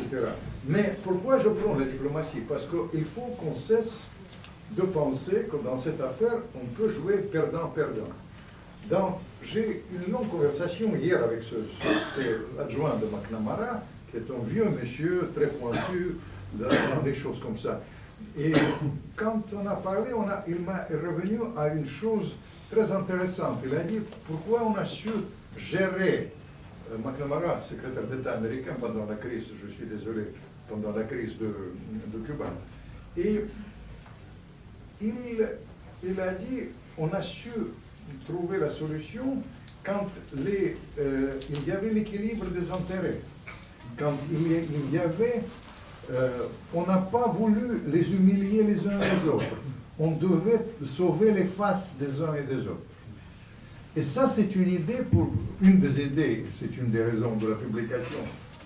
Mais pourquoi je prends la diplomatie? Parce qu'il faut qu'on cesse de penser que dans cette affaire, on peut jouer perdant-perdant. J'ai eu une longue conversation hier avec l'adjoint de McNamara, qui est un vieux monsieur très pointu dans des choses comme ça. Et quand on a parlé, il m'a revenu à une chose très intéressante. Il a dit pourquoi on a su gérer McNamara, secrétaire d'État américain pendant la crise, je suis désolé, pendant la crise de Cuba. Et il a dit on a su trouver la solution quand il y avait l'équilibre des intérêts. Quand il y avait... on n'a pas voulu les humilier les uns les autres. On devait sauver les faces des uns et des autres. Et ça, c'est une idée, une des idées, c'est une des raisons de la publication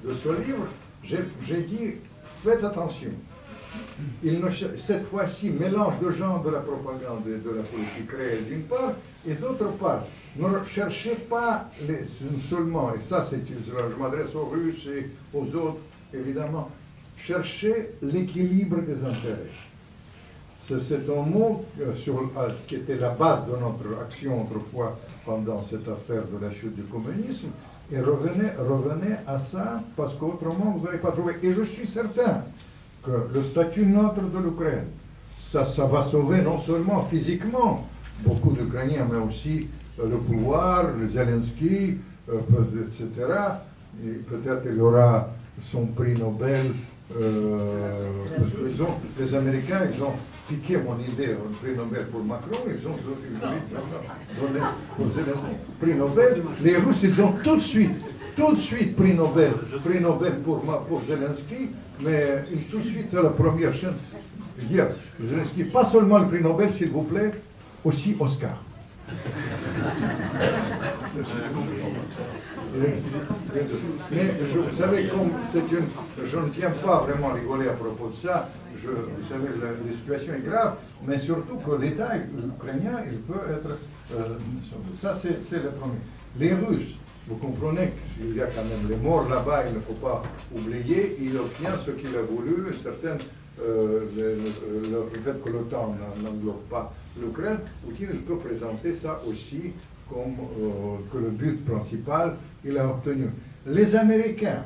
de ce livre. J'ai dit, faites attention. Cette fois-ci, mélange de gens de la propagande et de la politique réelle d'une part, et d'autre part, ne cherchez pas seulement, et ça, je m'adresse aux Russes et aux autres, évidemment, chercher l'équilibre des intérêts. C'est un mot qui était la base de notre action autrefois pendant cette affaire de la chute du communisme, et revenez à ça, parce qu'autrement vous n'allez pas trouver. Et je suis certain que le statut neutre de l'Ukraine, ça va sauver non seulement physiquement beaucoup d'Ukrainiens, mais aussi le pouvoir, le Zelensky, etc. Et peut-être il y aura son prix Nobel, parce que les Américains, ils ont piqué mon idée, un prix Nobel pour Macron, ils ont donné pour Zelensky, prix Nobel. Les Russes, ils ont tout de suite prix Nobel pour Zelensky, mais tout de suite à la première chaîne, dire Zelensky, pas seulement le prix Nobel, s'il vous plaît, aussi Oscar. Mais vous savez, comme je ne tiens pas vraiment à rigoler à propos de ça, vous savez, la situation est grave, mais surtout que l'État ukrainien, il peut être... ça, c'est le premier. Les Russes, vous comprenez qu'il y a quand même les morts là-bas, il ne faut pas oublier, il obtient ce qu'il a voulu, le fait que l'OTAN n'englobe pas l'Ukraine, il peut présenter ça aussi comme que le but principal, il a obtenu. Les Américains,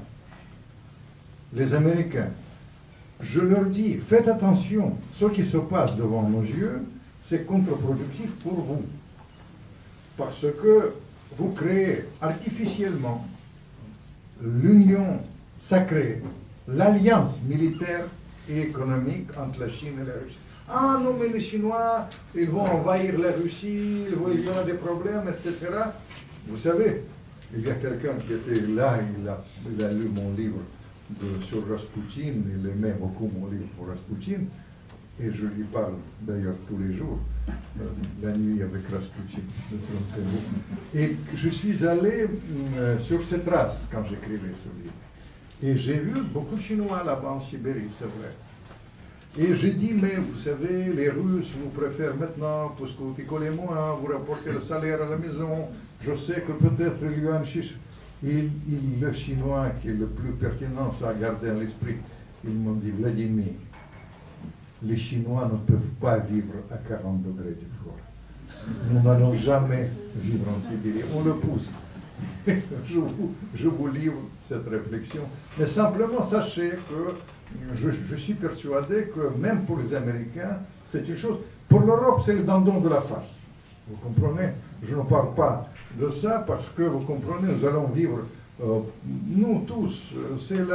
je leur dis, faites attention, ce qui se passe devant nos yeux, c'est contre-productif pour vous. Parce que vous créez artificiellement l'union sacrée, l'alliance militaire et économique entre la Chine et la Russie. Ah non, mais les Chinois, ils vont envahir la Russie, il y aura des problèmes, etc. Vous savez, il y a quelqu'un qui était là, il a lu mon livre sur Rasputin, il aimait beaucoup mon livre pour Rasputin, et je lui parle d'ailleurs tous les jours, la nuit avec Rasputin. Et je suis allé sur ses traces quand j'écrivais ce livre. Et j'ai vu beaucoup de Chinois là-bas en Sibérie, c'est vrai. Et j'ai dit, mais vous savez, les Russes vous préfèrent maintenant, parce que vous picolez moins, vous rapportez le salaire à la maison, je sais que peut-être le yuan chiche. Et le Chinois, qui est le plus pertinent, ça a gardé à l'esprit, ils m'ont dit, Vladimir, les Chinois ne peuvent pas vivre à 40 degrés du froid. Nous n'allons jamais vivre en Sibérie, on le pousse. Je vous livre cette réflexion. Mais simplement, sachez que je suis persuadé que même pour les Américains, c'est une chose. Pour l'Europe, c'est le dindon de la farce. Vous comprenez? Je ne parle pas de ça parce que, vous comprenez, nous allons vivre nous tous, c'est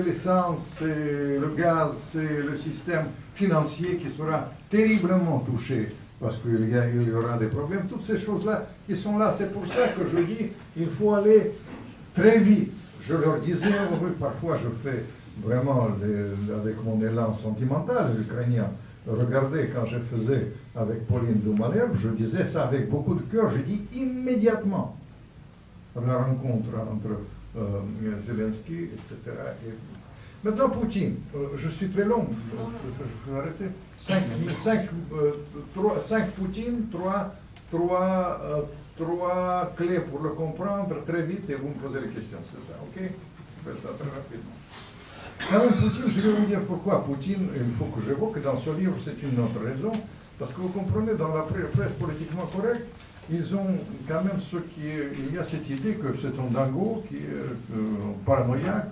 l'essence, c'est le gaz, c'est le système financier qui sera terriblement touché parce qu'il y aura des problèmes. Toutes ces choses-là qui sont là, c'est pour ça que je dis il faut aller très vite. Je leur disais, oui, parfois je fais vraiment avec mon élan sentimental ukrainien. Regardez, quand je faisais avec Pauline Doumalherbe, je disais ça avec beaucoup de cœur, je dis immédiatement la rencontre entre Zelensky, etc. Et maintenant, Poutine, je suis très long, je peux arrêter. 5 Poutine, 3 clés pour le comprendre très vite et vous me posez les questions, c'est ça, ok? Je fais ça très rapidement. Alors, Poutine, je vais vous dire pourquoi. Poutine, il faut que j'évoque dans ce livre, c'est une autre raison, parce que vous comprenez, dans la presse politiquement correcte, ils ont quand même il y a cette idée que c'est un dingo qui est paranoïaque.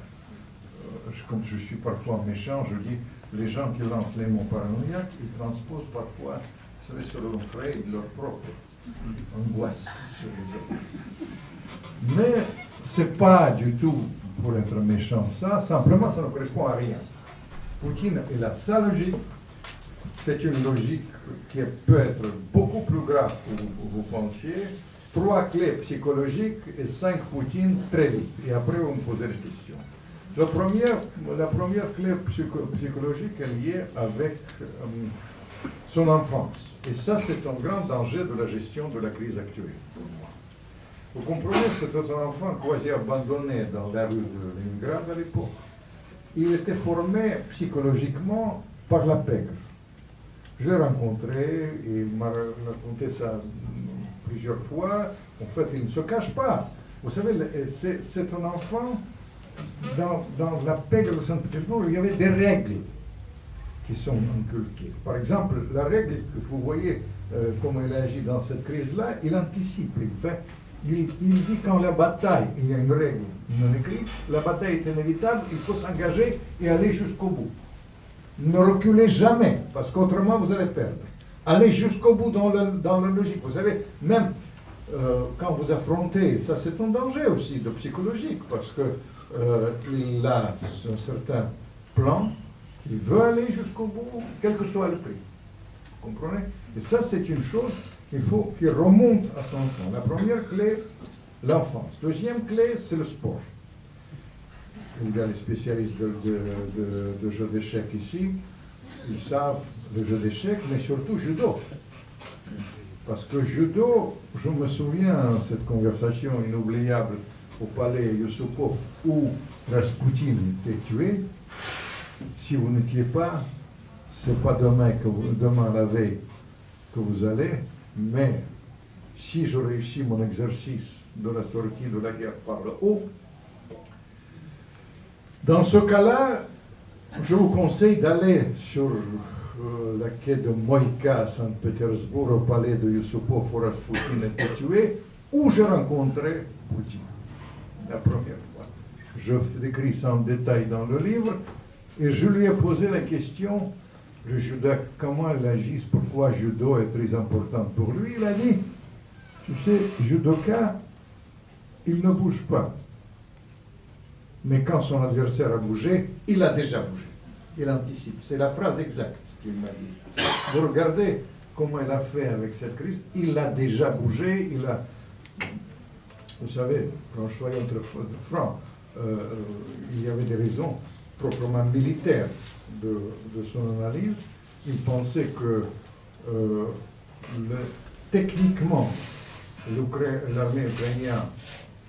Comme je suis parfois méchant, je dis, les gens qui lancent les mots paranoïaques, ils transposent parfois, vous savez, sur le Freud, leur propre angoisse sur les autres. Mais c'est pas du tout pour être méchant ça, simplement ça ne correspond à rien. Poutine est la sa logique, c'est une logique qui peut être beaucoup plus grave que vous pensiez. 3 clés psychologiques et 5 Poutine très vite. Et après vous me posez des questions. La première clé psychologique est liée avec son enfance. Et ça, c'est un grand danger de la gestion de la crise actuelle pour moi. Vous comprenez, c'était un enfant quasi abandonné dans la rue de Leningrad à l'époque. Il était formé psychologiquement par la pègre. Je l'ai rencontré, il m'a raconté ça plusieurs fois. En fait, il ne se cache pas. Vous savez, c'est un enfant, dans la pègre de Saint-Pétersbourg, il y avait des règles qui sont inculquées. Par exemple, la règle que vous voyez, comment il agit dans cette crise-là, il anticipe, il dit quand la bataille, il y a une règle non écrite, la bataille est inévitable, il faut s'engager et aller jusqu'au bout. Ne reculez jamais, parce qu'autrement vous allez perdre. Allez jusqu'au bout dans la logique. Vous savez, même quand vous affrontez, ça c'est un danger aussi de psychologique, parce que il a un certain plan, il veut aller jusqu'au bout, quel que soit le prix. Vous comprenez? Et ça c'est une chose qu'il remonte à son temps. La première clé, l'enfance. Deuxième clé, c'est le sport. Il y a les spécialistes de jeux d'échecs ici, ils savent le jeu d'échecs, mais surtout judo. Parce que judo, je me souviens de cette conversation inoubliable au palais Yusupov où Rasputin était tué. Si vous n'étiez pas, c'est pas demain la veille que vous allez, mais si je réussis mon exercice de la sortie de la guerre par le haut, dans ce cas-là, je vous conseille d'aller sur la quai de Moïka à Saint-Pétersbourg, au palais de Yusupov où Rasputin était tué, où j'ai rencontré Poutine la première fois. Je décris ça en détail dans le livre, et je lui ai posé la question, le judo, comment il agit, pourquoi le judo est très important pour lui. Il a dit, tu sais, judoka, il ne bouge pas. Mais quand son adversaire a bougé, il a déjà bougé. Il anticipe. C'est la phrase exacte qu'il m'a dit. Vous regardez comment il a fait avec cette crise. Il a déjà bougé. Vous savez, soyons très francs, il y avait des raisons proprement militaires de son analyse. Il pensait que techniquement, l'armée ukrainienne,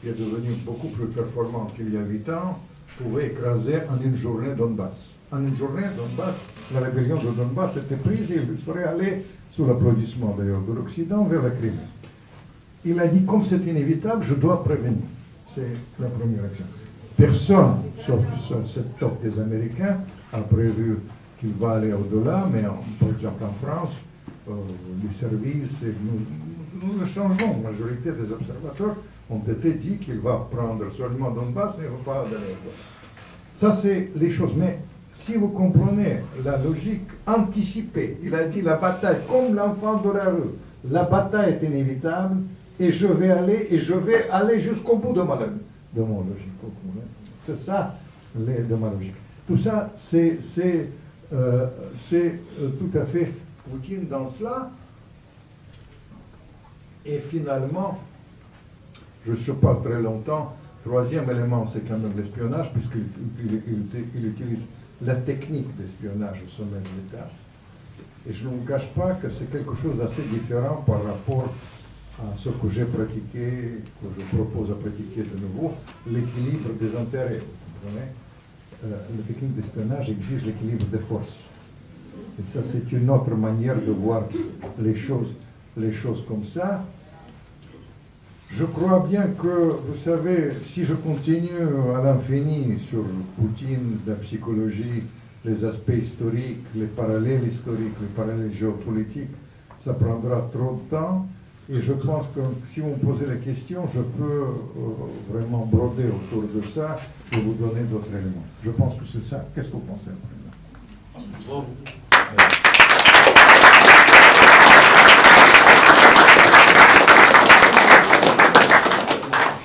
qui est devenue beaucoup plus performante qu'il y a 8 ans, pouvait écraser en une journée Donbass. En une journée, Donbass, la rébellion de Donbass était prise et il serait allé, sous l'applaudissement d'ailleurs de l'Occident, vers la Crimée. Il a dit, comme c'est inévitable, je dois prévenir. C'est la première action. Personne, sauf cette top des Américains, a prévu qu'il va aller au-delà, mais par exemple en France, les services, nous le changeons, la majorité des observateurs ont été dit qu'il va prendre seulement Donbass et ne va pas aller au-delà. Ça, c'est les choses. Mais si vous comprenez la logique anticipée, il a dit la bataille, comme l'enfant de la rue, la bataille est inévitable et je vais aller jusqu'au bout de ma lutte. de mon logique. C'est ça, de ma logique. Tout ça, c'est tout à fait Poutine dans cela. Et finalement, je ne pas très longtemps, troisième élément, c'est quand même l'espionnage, puisqu'il utilise la technique d'espionnage au sommet de l'État. Et je ne vous cache pas que c'est quelque chose d'assez différent par rapport à ce que j'ai pratiqué, que je propose à pratiquer de nouveau, l'équilibre des intérêts. Vous comprenez ? La technique d'espionnage exige l'équilibre des forces. Et ça, c'est une autre manière de voir les choses comme ça. Je crois bien que, vous savez, si je continue à l'infini sur Poutine, la psychologie, les aspects historiques, les parallèles historiques, les parallèles géopolitiques, ça prendra trop de temps. Et je pense que si vous me posez la question, je peux vraiment broder autour de ça et vous donner d'autres éléments. Je pense que c'est ça. Qu'est-ce que vous pensez après? Bon.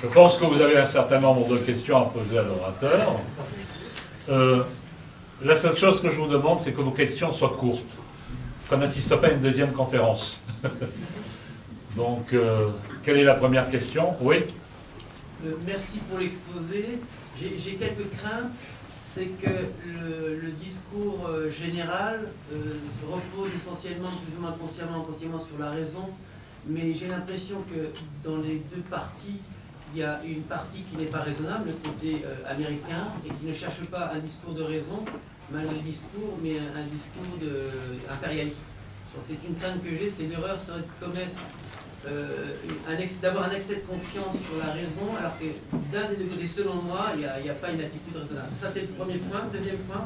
Je pense que vous avez un certain nombre de questions à poser à l'orateur. La seule chose que je vous demande, c'est que vos questions soient courtes, qu'on n'assiste pas à une deuxième conférence. Donc, quelle est la première question? Oui. Merci pour l'exposé. J'ai quelques craintes. C'est que le discours général se repose essentiellement, plus ou moins consciemment sur la raison. Mais j'ai l'impression que dans les deux parties, il y a une partie qui n'est pas raisonnable, le côté américain, et qui ne cherche pas un discours de raison, malgré le discours, mais un discours impérialiste. C'est une crainte que j'ai, c'est l'erreur serait de commettre, d'avoir un excès de confiance sur la raison, alors que d'un des deux côtés, selon moi, il n'y a pas une attitude raisonnable. Ça, c'est le premier point. Deuxième point,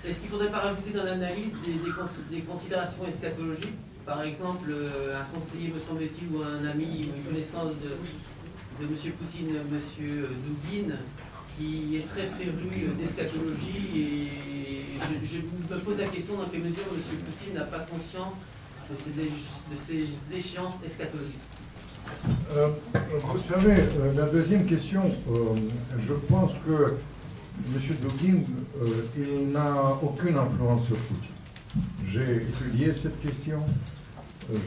est-ce qu'il ne faudrait pas rajouter dans l'analyse des considérations eschatologiques? Par exemple, un conseiller, me semble-t-il, ou un ami, ou une connaissance de M. Poutine, M. Douguin, qui est très féru d'eschatologie, et je me pose la question dans quelle mesure M. Poutine n'a pas conscience de ces échéances eschatologiques. Vous savez, la deuxième question, je pense que M. Douguin, il n'a aucune influence sur Poutine. J'ai étudié cette question,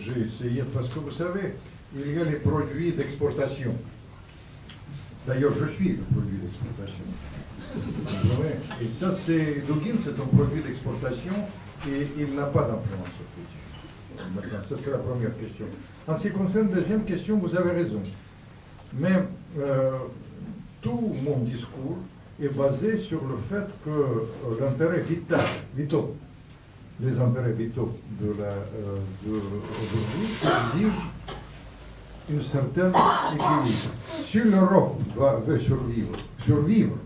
j'ai essayé, parce que vous savez, il y a les produits d'exportation. D'ailleurs, je suis le produit d'exportation. Et ça, Douguin, c'est un produit d'exportation et il n'a pas d'influence sur Poutine. Maintenant, ça, c'est la première question. En ce qui concerne la deuxième question, vous avez raison. Mais tout mon discours est basé sur le fait que l'intérêt vitaux, les intérêts vitaux d'aujourd'hui exigent une certaine équilibre. Si l'Europe veut survivre,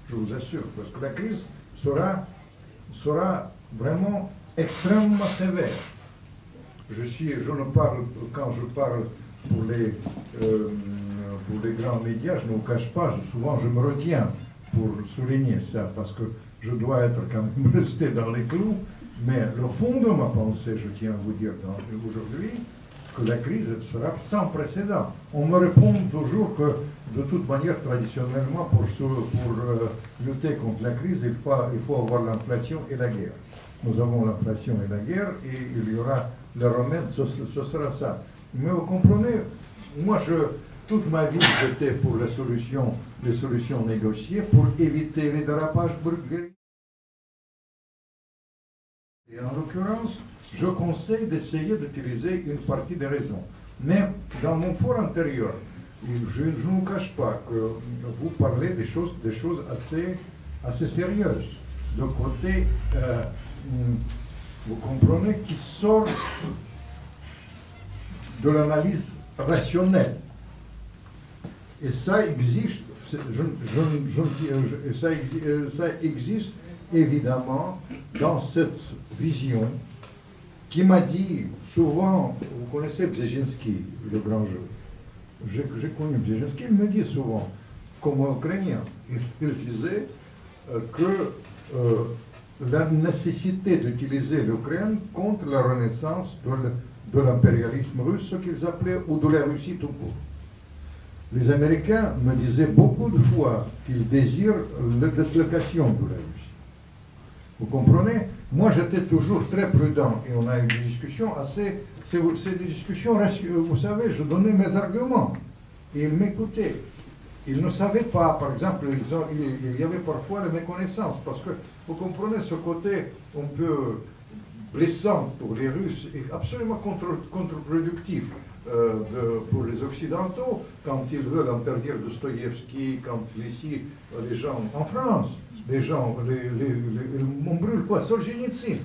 je vous assure, parce que la crise sera vraiment extrêmement sévère. Quand je parle pour les grands médias, je ne vous cache pas, souvent je me retiens pour souligner ça, parce que je dois être quand même resté dans les clous, mais le fond de ma pensée, je tiens à vous dire aujourd'hui, que la crise sera sans précédent. On me répond toujours que, de toute manière, traditionnellement, pour lutter contre la crise, il faut avoir l'inflation et la guerre. Nous avons l'inflation et la guerre, et il y aura le remède, ce sera ça. Mais vous comprenez, moi, toute ma vie, j'étais pour les solutions négociées, pour éviter les dérapages burgers. Et en l'occurrence, je conseille d'essayer d'utiliser une partie des raisons. Mais dans mon fort intérieur, je ne vous cache pas que vous parlez des choses assez sérieuses. De côté, vous comprenez, qui sort de l'analyse rationnelle. Et ça existe, ça existe évidemment dans cette vision qui m'a dit souvent, vous connaissez Brzezinski, le grand jeu. J'ai connu Brzezinski, il me dit souvent, comme Ukrainien, il disait que la nécessité d'utiliser l'Ukraine contre la renaissance de l'impérialisme russe, ce qu'ils appelaient, ou de la Russie tout court. Les Américains me disaient beaucoup de fois qu'ils désirent la dislocation de la Russie. Vous comprenez? Moi, j'étais toujours très prudent et on a eu des discussions assez... C'est des discussions, vous savez, je donnais mes arguments et ils m'écoutaient. Ils ne savaient pas, par exemple, il y avait parfois la méconnaissance, parce que, vous comprenez, ce côté un peu blessant pour les Russes est absolument contre-productif pour les Occidentaux, quand ils veulent interdire Dostoïevski, quand ici, les gens en France, les gens, on brûle quoi? Solzhenitsyn.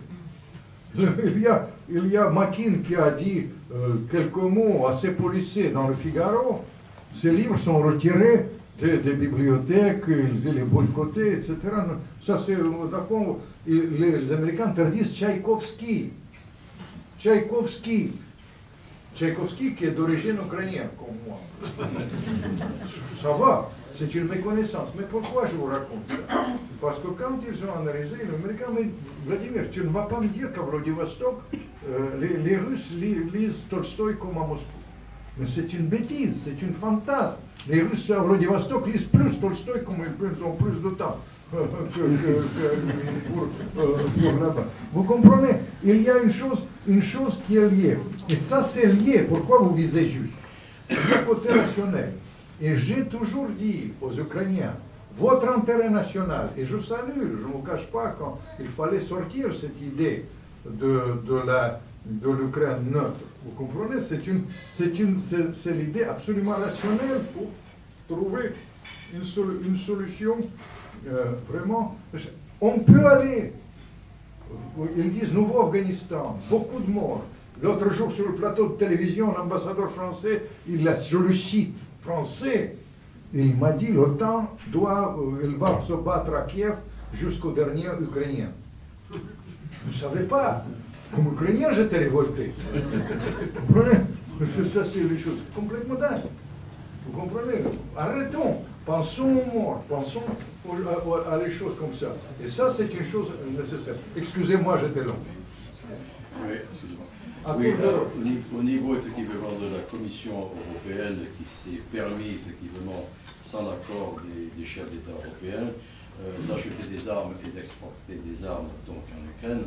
Il y a Makin qui a dit quelques mots assez policés dans le Figaro. Ces livres sont retirés des bibliothèques, ils les boycottés, etc. Ça, c'est d'accord. Les Américains interdisent Tchaïkovski. Tchaïkovski qui est d'origine ukrainienne, comme moi. Ça va, c'est une méconnaissance. Mais pourquoi je vous raconte ça? Parce que quand ils ont analysé, les Américains m'ont dit, Vladimir, tu ne vas pas me dire qu'à Vladivostok, les Russes lisent Tolstoï comme à Moscou. Mais c'est une bêtise, c'est une fantasme. Les Russes à Vladivostok lisent plus Tolstoï comme ils ont plus de temps pour là-bas. Vous comprenez? Il y a une chose qui est liée. Et ça, c'est lié. Pourquoi vous visez juste? Le côté rationnel. Et j'ai toujours dit aux Ukrainiens, votre intérêt national, et je salue, je ne vous cache pas, quand il fallait sortir cette idée de l'Ukraine neutre. Vous comprenez? C'est l'idée absolument rationnelle pour trouver une solution vraiment. On peut aller, ils disent nouveau Afghanistan, beaucoup de morts. L'autre jour sur le plateau de télévision, l'ambassadeur français, sur le site français, il m'a dit l'OTAN elle va se battre à Kiev jusqu'au dernier Ukrainien. Vous ne savez pas. Comme Ukrainien, j'étais révolté. Vous comprenez? Ça, c'est les choses complètement dingues. Vous comprenez? Arrêtons. Pensons aux morts. Pensons à les choses comme ça. Et ça, c'est une chose nécessaire. Excusez-moi, j'étais long. Oui, excusez-moi. Oui, au niveau effectivement de la Commission européenne qui s'est permis effectivement, sans l'accord des chefs d'État européens, d'acheter des armes et d'exporter des armes donc en Ukraine,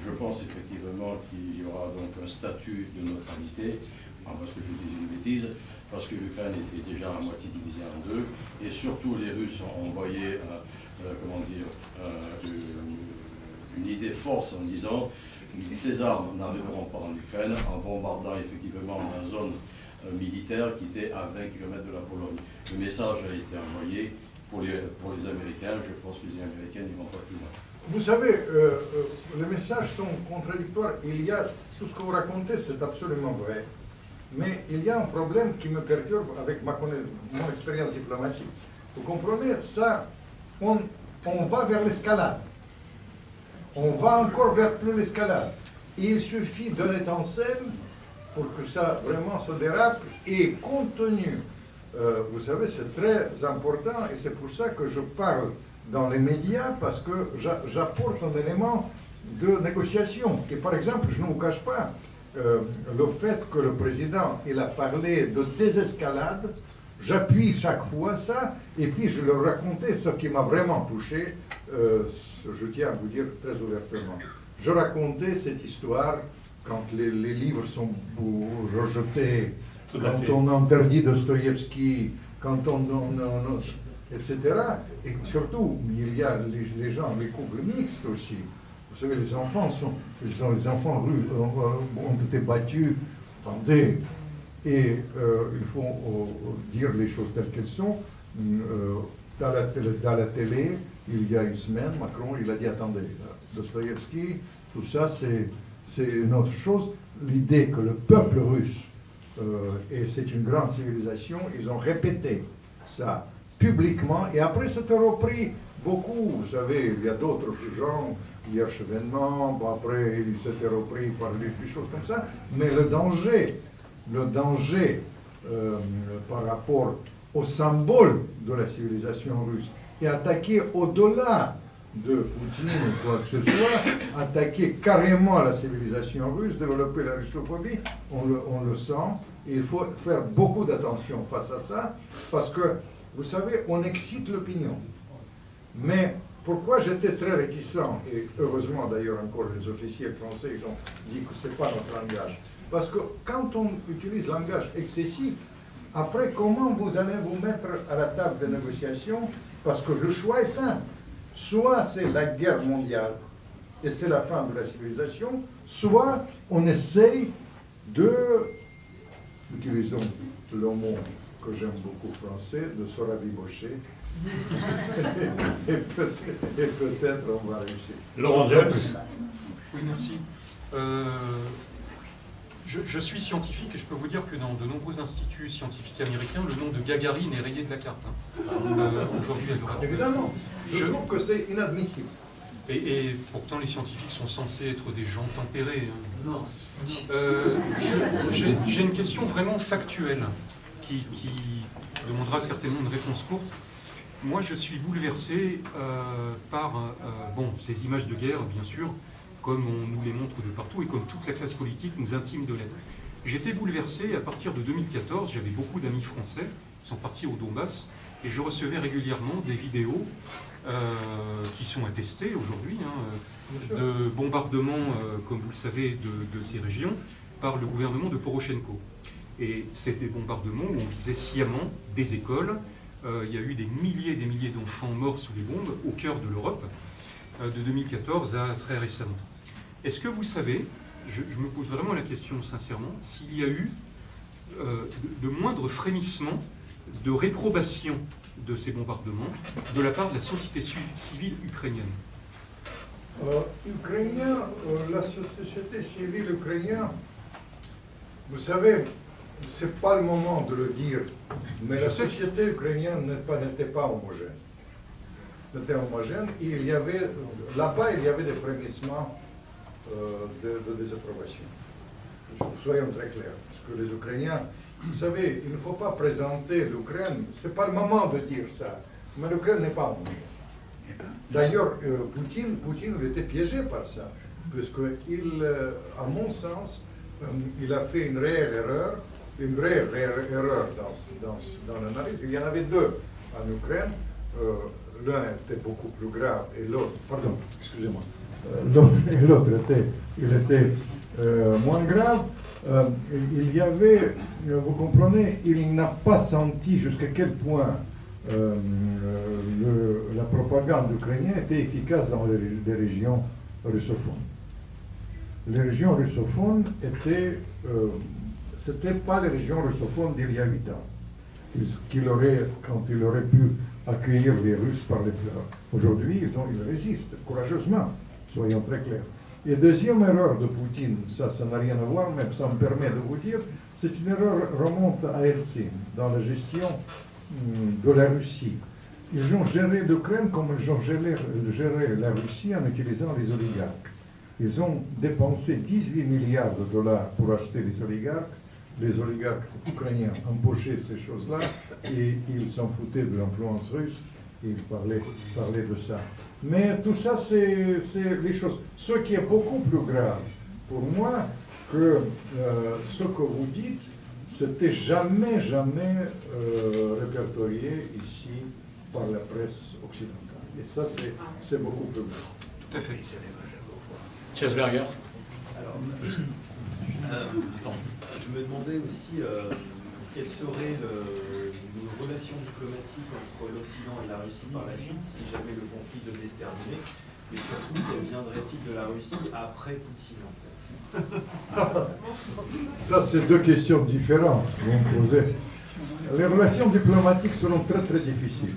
je pense effectivement qu'il y aura donc un statut de neutralité, parce que je dis une bêtise, parce que l'Ukraine est déjà à moitié divisée en deux, et surtout les Russes ont envoyé une idée force en disant que ces armes n'arriveront pas en Ukraine en bombardant effectivement la zone militaire qui était à 20 km de la Pologne. Le message a été envoyé pour les Américains. Je pense que les Américains n'iront pas plus loin. Vous savez, les messages sont contradictoires. Il y a tout ce que vous racontez, c'est absolument vrai. Mais il y a un problème qui me perturbe avec mon expérience diplomatique. Vous comprenez, ça, on va vers l'escalade. On va encore vers plus l'escalade. Il suffit d'une étincelle pour que ça vraiment se dérape. Et compte tenu, vous savez, c'est très important et c'est pour ça que je parle dans les médias, parce que j'apporte un élément de négociation. Et par exemple, je ne vous cache pas, le fait que le président il a parlé de désescalade, j'appuie chaque fois ça, et puis je leur racontais ce qui m'a vraiment touché, je tiens à vous dire très ouvertement. Je racontais cette histoire quand les livres sont rejetés, quand on interdit Dostoïevski, quand etc. Et surtout, il y a les gens, les couples mixtes aussi. Vous savez, les enfants russes ont été battus. Attendez, et il faut dire les choses telles qu'elles sont. Dans la télé, il y a une semaine, Macron, il a dit, attendez, Dostoïevski, tout ça, c'est une autre chose. L'idée que le peuple russe, et c'est une grande civilisation, ils ont répété ça publiquement, et après c'était repris beaucoup, vous savez, il y a d'autres gens, il y a Chevènement, bon, après il s'était repris par des choses comme ça, mais le danger par rapport au symbole de la civilisation russe, et attaquer au-delà de Poutine ou quoi que ce soit, attaquer carrément la civilisation russe, développer la russophobie, on le sent, Et il faut faire beaucoup d'attention face à ça, parce que, vous savez, on excite l'opinion. Mais pourquoi j'étais très réticent, et heureusement d'ailleurs encore les officiers français, ils ont dit que ce n'est pas notre langage. Parce que quand on utilise langage excessif, après comment vous allez vous mettre à la table de négociation? Parce que le choix est simple. Soit c'est la guerre mondiale, et c'est la fin de la civilisation, soit on essaye de, utilisons le mot que j'aime beaucoup français, de se rabibocher, et peut-être on va réussir. Laurent James. Oui, merci. Je suis scientifique et je peux vous dire que dans de nombreux instituts scientifiques américains, le nom de Gagarine est rayé de la carte. Aujourd'hui, à l'heure actuelle. Évidemment, je trouve que c'est inadmissible. Et pourtant, les scientifiques sont censés être des gens tempérés. Non. J'ai une question vraiment factuelle qui demandera certainement une réponse courte. Moi, je suis bouleversé par ces images de guerre, bien sûr, comme on nous les montre de partout et comme toute la classe politique nous intime de l'être. J'étais bouleversé à partir de 2014, j'avais beaucoup d'amis français qui sont partis au Donbass et je recevais régulièrement des vidéos qui sont attestées aujourd'hui de bombardements, comme vous le savez, de ces régions par le gouvernement de Porochenko. Et c'est des bombardements où on visait sciemment des écoles. Il y a eu des milliers d'enfants morts sous les bombes au cœur de l'Europe, de 2014 à très récemment. Est-ce que vous savez, je me pose vraiment la question sincèrement, s'il y a eu de moindres frémissements de réprobation de ces bombardements de la part de la société civile ukrainienne? La société civile ukrainienne, vous savez, ce n'est pas le moment de le dire, mais la société ukrainienne n'était pas homogène. N'était homogène, et il y avait, là-bas, il y avait des frémissements de désapprobation. Soyons très clairs, parce que les Ukrainiens, vous savez, il ne faut pas présenter l'Ukraine, ce n'est pas le moment de dire ça, mais l'Ukraine n'est pas homogène. D'ailleurs, Poutine il était piégé par ça, puisqu'il, à mon sens, il a fait une réelle erreur dans l'analyse. Il y en avait deux en Ukraine. L'un était beaucoup plus grave et l'autre, pardon, excusez-moi, l'autre était moins grave. Il y avait, vous comprenez, il n'a pas senti jusqu'à quel point la propagande ukrainienne était efficace dans les régions russophones. Les régions russophones étaient, c'était pas les régions russophones d'il y a 8 ans, quand il aurait pu accueillir les Russes par les fleurs. Aujourd'hui, ils résistent courageusement, soyons très clairs. Et deuxième erreur de Poutine, ça n'a rien à voir, mais ça me permet de vous dire, c'est une erreur remonte à Eltsine, dans la gestion de la Russie. Ils ont géré l'Ukraine comme ils ont géré la Russie en utilisant les oligarques. Ils ont dépensé 18 milliards de dollars pour acheter les oligarques. Les oligarques ukrainiens empochaient ces choses-là et ils s'en foutaient de l'influence russe. Ils parlaient de ça. Mais tout ça, c'est les choses. Ce qui est beaucoup plus grave pour moi que ce que vous dites, c'était jamais répertorié ici par la presse occidentale. Et ça, c'est beaucoup plus grave. Tout à fait. Chesberger. Alors, je me demandais aussi quelle serait une relation diplomatique entre l'Occident et la Russie par la suite, si jamais le conflit devait se terminer, et surtout, qu'adviendrait-il de la Russie après Poutine, en fait? Ça, c'est deux questions différentes que vous me posez. Les relations diplomatiques seront très très difficiles.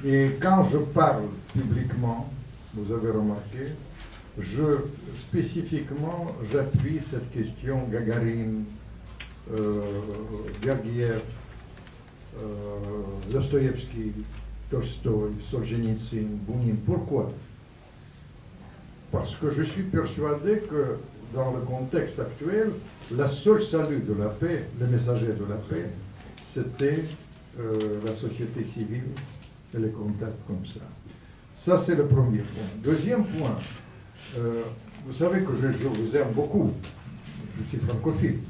Et quand je parle publiquement, vous avez remarqué, spécifiquement, j'appuie cette question Gagarine, Gergiev, Dostoïevski, Tolstoï, Solzhenitsyn, Bounine. Pourquoi? Parce que je suis persuadé que dans le contexte actuel, la seule salut de la paix, le messager de la paix, c'était la société civile et les contacts comme ça. Ça, c'est le premier point. Deuxième point, vous savez que je vous aime beaucoup, je suis francophile.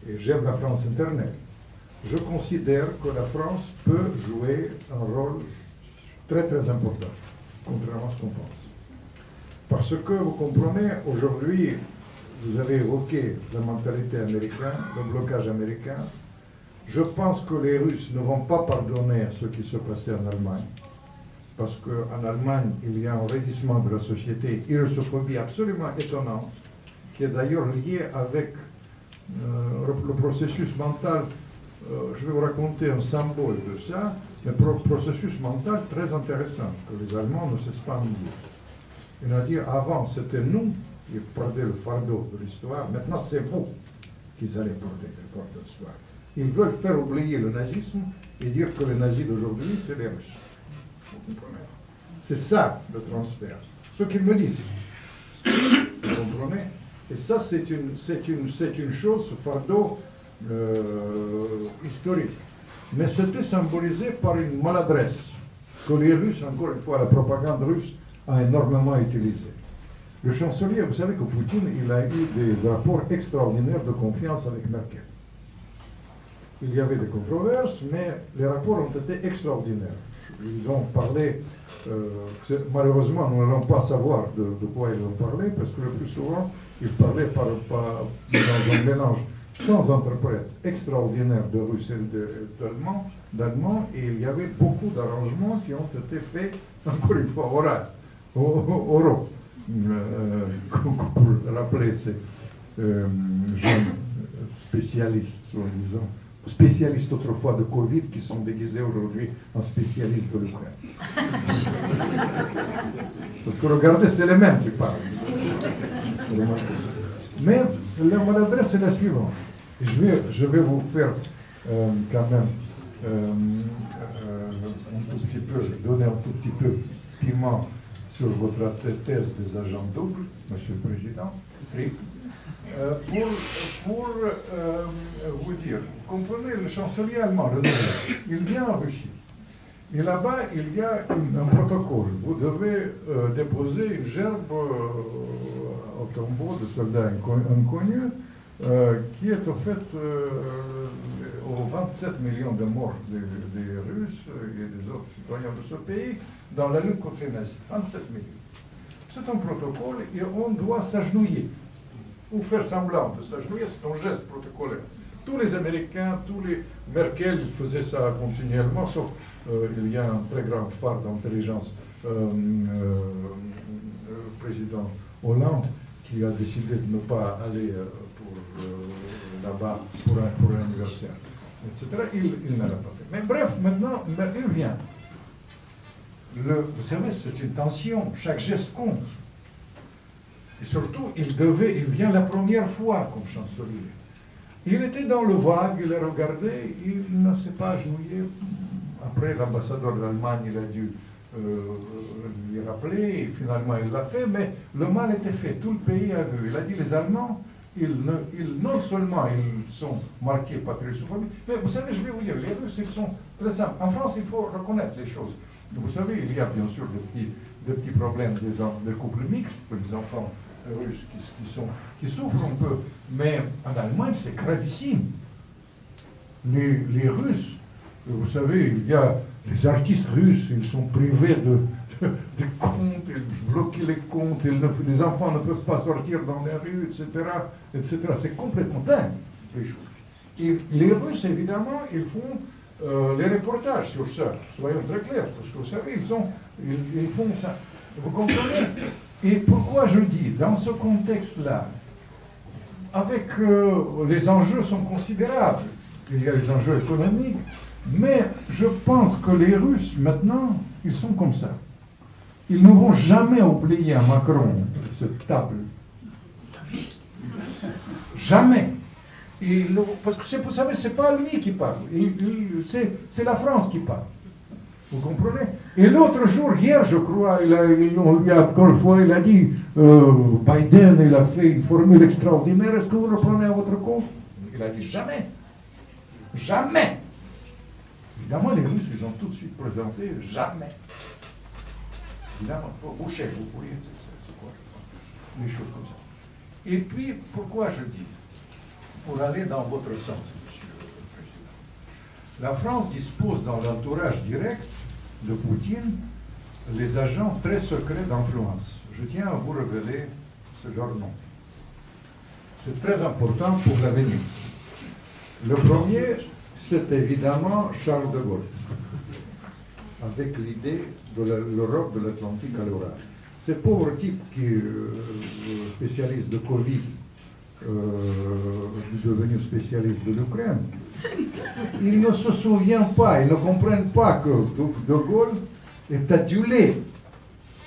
et j'aime la France interne, je considère que la France peut jouer un rôle très très important, contrairement à ce qu'on pense. Parce que, vous comprenez, aujourd'hui, vous avez évoqué la mentalité américaine, le blocage américain. Je pense que les Russes ne vont pas pardonner ce qui se passait en Allemagne. Parce qu'en Allemagne, il y a un raidissement de la société, une russophobie absolument étonnante, qui est d'ailleurs liée avec le processus mental. Je vais vous raconter un symbole de ça, un processus mental très intéressant, que les Allemands ne cessent pas de dire. C'est-à-dire, avant, c'était nous qui portaient le fardeau de l'histoire, maintenant c'est vous qui allez porter le fardeau de l'histoire. Ils veulent faire oublier le nazisme et dire que les nazis d'aujourd'hui, c'est les Russes. Vous comprenez? C'est ça le transfert. Ce qu'ils me disent. Vous comprenez? Et ça, c'est une chose, ce fardeau historique. Mais c'était symbolisé par une maladresse que les Russes, encore une fois, la propagande russe a énormément utilisée. Le chancelier, vous savez que Poutine, il a eu des rapports extraordinaires de confiance avec Merkel. Il y avait des controverses, mais les rapports ont été extraordinaires. Ils ont parlé, malheureusement, nous n'allons pas savoir de quoi ils ont parlé, parce que le plus souvent, ils parlaient dans un mélange sans interprète extraordinaire de Russes et d'Allemands, et il y avait beaucoup d'arrangements qui ont été faits, encore une fois, oraux, pour rappeler ces jeunes spécialistes, soi-disant, spécialistes autrefois de Covid qui sont déguisés aujourd'hui en spécialistes de l'Ukraine. Parce que regardez, c'est les mêmes qui parlent. Mais la maladresse est la suivante. Je vais vous faire quand même un tout petit peu, donner un tout petit peu piment sur votre thèse des agents doubles, Monsieur le Président, pour vous dire, vous comprenez, le chancelier allemand, le nouveau, il vient en Russie. Et là-bas, il y a un protocole. Vous devez déposer une gerbe au tombeau de soldats inconnus, qui est en fait aux 27 millions de morts des Russes et des autres citoyens de ce pays dans la lutte contre les nazis. 27 millions. C'est un protocole et on doit s'agenouiller. Ou faire semblant de s'agenouiller, c'est un geste protocolaire. Tous les Américains, tous les Merkel faisaient ça continuellement, sauf il y a un très grand phare d'intelligence, président Hollande, qui a décidé de ne pas aller là-bas pour un anniversaire, etc. Il ne l'a pas fait. Mais bref, maintenant, il vient. Vous savez, c'est une tension, chaque geste compte. Et surtout, il vient la première fois comme chancelier. Il était dans le vague, il a regardé, il ne s'est pas agenouillé. Après, l'ambassadeur de l'Allemagne, il a dû lui rappeler, et finalement il l'a fait, mais le mal était fait, tout le pays a vu. Il a dit, les Allemands, non seulement ils sont marqués par la russophobie, mais vous savez, je vais vous dire, les Russes, ils sont très simples. En France, il faut reconnaître les choses. Vous savez, il y a bien sûr des petits problèmes des couples mixtes, les enfants russes qui souffrent un peu, mais en Allemagne, c'est gravissime. Les Russes, vous savez, il y a les artistes russes, ils sont privés de comptes, ils bloquent les comptes, les enfants ne peuvent pas sortir dans les rues, etc. C'est complètement dingue, les choses. Et les Russes, évidemment, ils font les reportages sur ça, soyons très clairs, parce que vous savez, ils font ça. Vous comprenez? Et pourquoi je dis, dans ce contexte-là, avec les enjeux sont considérables, il y a les enjeux économiques, mais je pense que les Russes, maintenant, ils sont comme ça. Ils ne vont jamais oublier à Macron cette table. Jamais. Parce que vous savez, c'est pas lui qui parle, c'est la France qui parle. Vous comprenez? Et l'autre jour, hier, je crois, on lui a encore une fois, il a dit, Biden, il a fait une formule extraordinaire, est-ce que vous reprenez à votre compte? Il a dit jamais. Jamais. Évidemment, les Russes, ils ont tout de suite présenté jamais. Évidemment, Boucher, vous voyez, c'est quoi? Des choses comme ça. Et puis, pourquoi je dis? pour aller dans votre sens, Monsieur le Président. La France dispose dans l'entourage direct de Poutine les agents très secrets d'influence. Je tiens à vous révéler leur nom. C'est très important pour l'avenir. Le premier, c'est évidemment Charles de Gaulle, avec l'idée de l'Europe de l'Atlantique à l'oral. Ce pauvre type qui est spécialiste de Covid, devenu spécialiste de l'Ukraine, il ne se souvient pas, il ne comprend pas que de Gaulle est adulé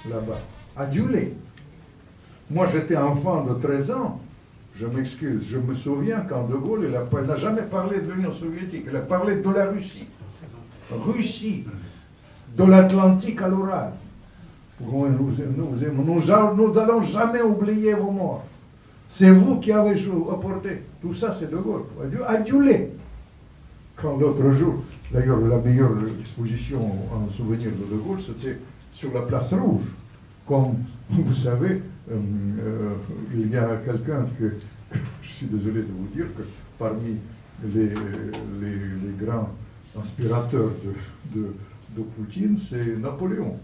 là-bas, adulé. Moi, j'étais enfant de 13 ans, je m'excuse, je me souviens quand De Gaulle, il n'a jamais parlé de l'Union soviétique, il a parlé de la Russie. Russie, de l'Atlantique à l'oral. Nous n'allons jamais oublier vos morts. C'est vous qui avez apporté. Tout ça, c'est De Gaulle. Adulé. Quand l'autre jour, d'ailleurs, la meilleure exposition en souvenir de Gaulle, c'était sur la place Rouge. Comme vous savez, il y a quelqu'un que, je suis désolé de vous dire que parmi les grands inspirateurs de Poutine, c'est Napoléon.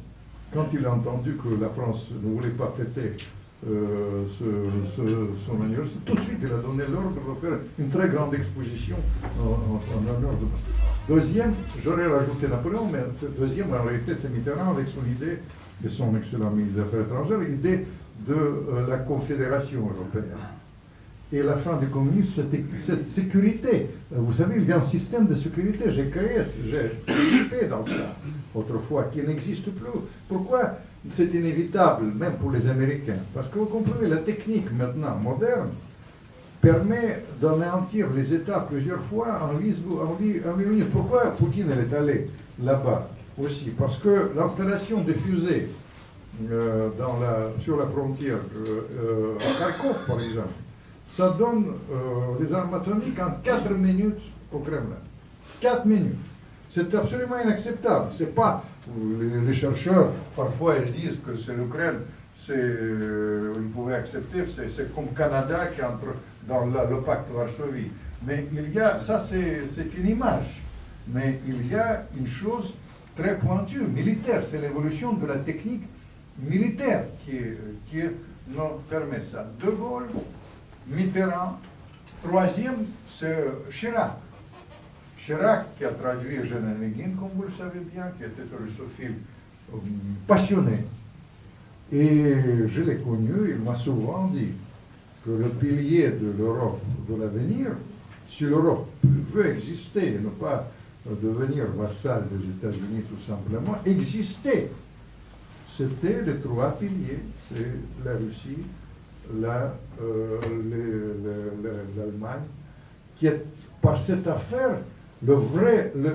Quand il a entendu que la France ne voulait pas fêter son anniversaire, tout de suite il a donné l'ordre de faire une très grande exposition en honneur de... Deuxième, j'aurais rajouté Napoléon, mais deuxième, en réalité, c'est Mitterrand avec son idée, et son excellent ministre des Affaires étrangères, l'idée de la Confédération européenne. Et la fin du communisme, c'était cette sécurité. Vous savez, il y a un système de sécurité, j'ai participé dans ça autrefois, qui n'existe plus. Pourquoi c'est inévitable, même pour les Américains? Parce que vous comprenez, la technique maintenant moderne permet d'anéantir les États plusieurs fois en 8 minutes. Pourquoi Poutine est allé là-bas aussi? Parce que l'installation des fusées sur la frontière, à Kharkov par exemple, ça donne les armes atomiques en 4 minutes au Kremlin. 4 minutes. C'est absolument inacceptable. C'est pas, les chercheurs, parfois, ils disent que c'est l'Ukraine, ils pouvaient accepter, c'est comme Canada qui entre dans le pacte Varsovie. Mais il y a, ça c'est une image, mais il y a une chose très pointue, militaire, c'est l'évolution de la technique militaire qui nous permet ça. De Gaulle, Mitterrand, troisième, c'est Chirac. Chirac qui a traduit Eugène Onegin, comme vous le savez bien, qui était un russophile passionné. Et je l'ai connu, il m'a souvent dit que le pilier de l'Europe de l'avenir, si l'Europe veut exister et ne pas devenir vassal des États-Unis tout simplement, exister, c'était les 3 piliers, c'est la Russie, l'Allemagne, qui est par cette affaire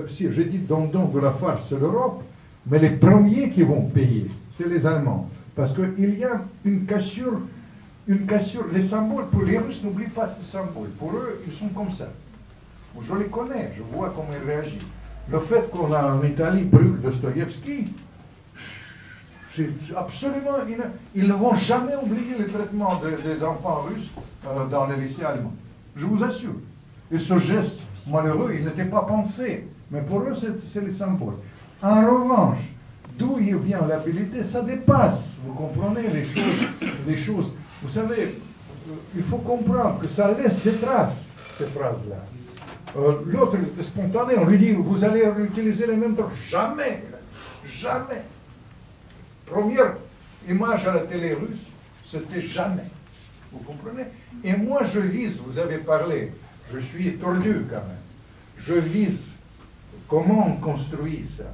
si je dis dindon de la farce, c'est l'Europe, mais les premiers qui vont payer, c'est les Allemands. Parce qu'il y a une cassure, les symboles, pour les Russes, n'oublient pas ces symboles. Pour eux, ils sont comme ça. Je les connais, je vois comment ils réagissent. Le fait qu'on a en Italie brûle Dostoïevski, c'est absolument... Ils ne vont jamais oublier le traitement des enfants russes dans les lycées allemands. Je vous assure. Et ce geste malheureux, il n'était pas pensé. Mais pour eux, c'est les symboles. En revanche, d'où il vient l'habilité, ça dépasse. Vous comprenez les choses. Vous savez, il faut comprendre que ça laisse des traces, ces phrases-là. L'autre était spontané, on lui dit, vous allez utiliser les mêmes trucs. Jamais, jamais. Première image à la télé russe, c'était jamais. Vous comprenez? Et moi, je vise, vous avez parlé, je suis tordu quand même. Je vise comment on construit ça.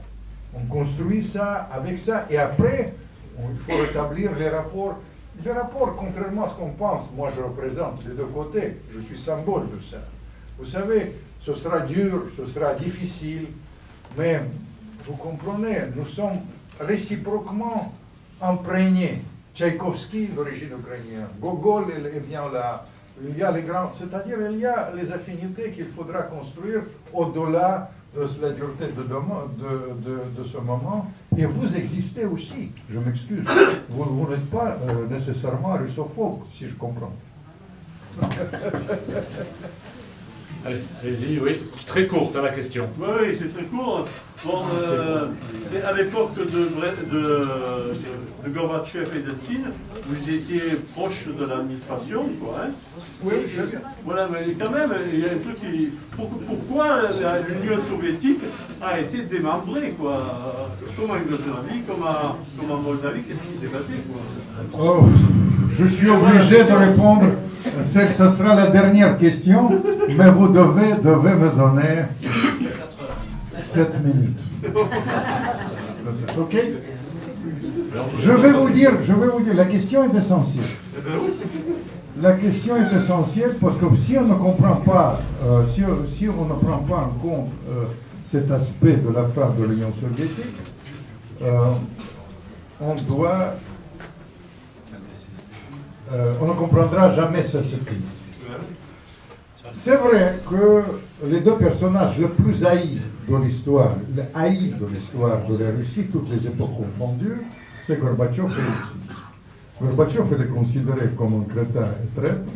On construit ça avec ça, et après, il faut rétablir les rapports. Les rapports, contrairement à ce qu'on pense, moi je représente les deux côtés, je suis symbole de ça. Vous savez, ce sera dur, ce sera difficile, mais vous comprenez, nous sommes réciproquement imprégnés. Tchaïkovski, d'origine ukrainienne, Gogol, il vient là. Il y a les grands, c'est-à-dire il y a les affinités qu'il faudra construire au-delà de la dureté de ce moment. Et vous existez aussi, je m'excuse. Vous n'êtes pas nécessairement russophobe, si je comprends. Allez-y, oui. Très courte, la question. Oui, c'est très court. Bon, c'est à l'époque de Gorbatchev et de Tine, vous étiez proche de l'administration, quoi. Hein. Oui, voilà, mais quand même, il y a un truc qui... Pourquoi l'Union soviétique a été démembrée, quoi? Comme en Yougoslavie, comme en Moldavie, qu'est-ce qui s'est passé, quoi? Oh, je suis obligé de répondre. Ce sera la dernière question, mais vous devez me donner 7 minutes. Ok? Je vais vous dire, la question est essentielle. La question est essentielle parce que si on ne comprend pas, si on ne prend pas en compte cet aspect de la fin de l'Union soviétique, on ne comprendra jamais cette crise. C'est vrai que les deux personnages les plus haïs de l'histoire, de la Russie, toutes les époques confondues, c'est Gorbatchev et Eltsine. Gorbatchev est considéré comme un crétin et traître,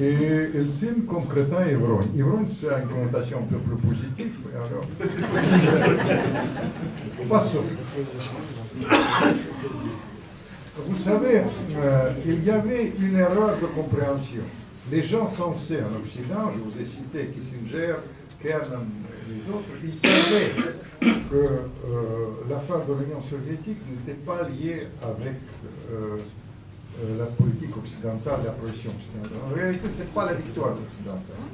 et Eltsine comme crétin et ivrogne. Ivrogne, c'est une connotation un peu plus positive. Alors... Passons. Vous savez, il y avait une erreur de compréhension. Les gens sensés en Occident, je vous ai cité Kissinger, Kern et les autres, ils savaient que la fin de l'Union soviétique n'était pas liée avec la politique occidentale, la pression occidentale. En réalité, ce n'est pas la victoire occidentale.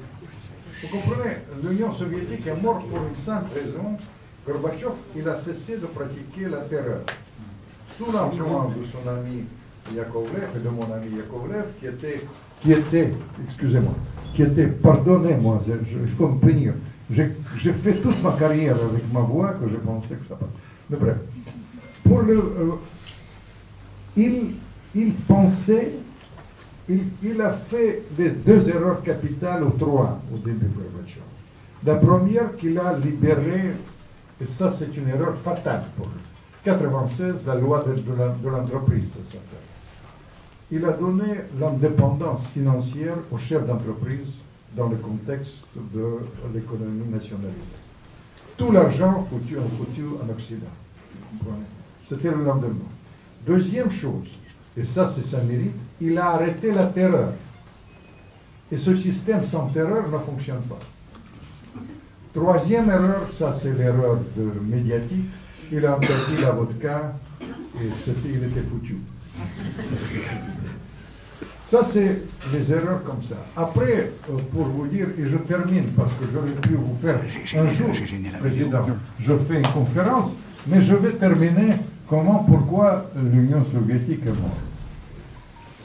Vous comprenez, l'Union soviétique est morte pour une simple raison. Gorbatchev, il a cessé de pratiquer la terreur. Sous l'influence de son ami Yakovlev et de mon ami Yakovlev, qui était, pardonnez-moi, il faut me punir. J'ai fait toute ma carrière avec ma voix que je pensais que ça passe. Mais bref, il pensait, il a fait les deux erreurs capitales ou trois au début de Gorbatchev. La première qu'il a libéré, et ça c'est une erreur fatale pour lui. 96, la loi de l'entreprise, ça s'appelle. Il a donné l'indépendance financière aux chefs d'entreprise dans le contexte de l'économie nationalisée. Tout l'argent foutu en Occident. C'était le lendemain. Deuxième chose, et ça c'est sa mérite, il a arrêté la terreur. Et ce système sans terreur ne fonctionne pas. Troisième erreur, ça c'est l'erreur médiatique, il a interdit la vodka et il était foutu. Ça, c'est les erreurs comme ça. Après, pour vous dire, et je termine, parce que j'aurais pu vous faire un jour, Président, je fais une conférence, mais je vais terminer pourquoi l'Union soviétique est morte.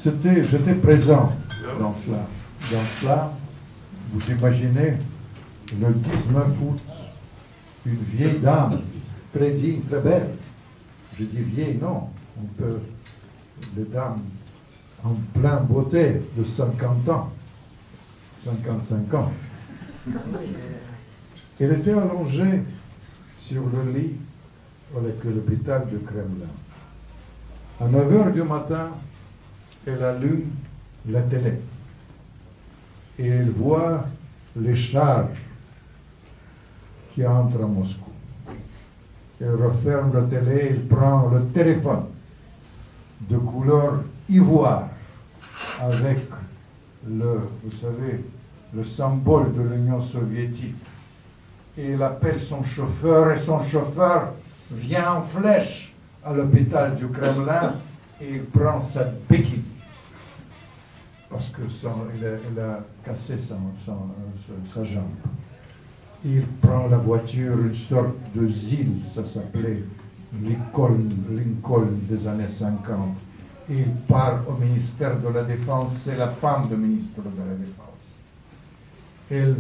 J'étais présent dans cela. Dans cela, vous imaginez, le 19 août, une vieille dame, très digne, très belle. Je dis vieille, non, les dames en pleine beauté de 50 ans, 55 ans. Elle était allongée sur le lit avec l'hôpital du Kremlin. À 9h du matin, elle allume la télé et elle voit les chars qui entrent à Moscou. Elle referme la télé, elle prend le téléphone de couleur ivoire avec vous savez, le symbole de l'Union soviétique. Et il appelle son chauffeur et son chauffeur vient en flèche à l'hôpital du Kremlin et il prend sa béquille. Parce que il a cassé sa jambe. Il prend la voiture, une sorte de Zil, ça s'appelait Lincoln des années 50. Il part au ministère de la Défense, c'est la femme du ministre de la Défense. Elle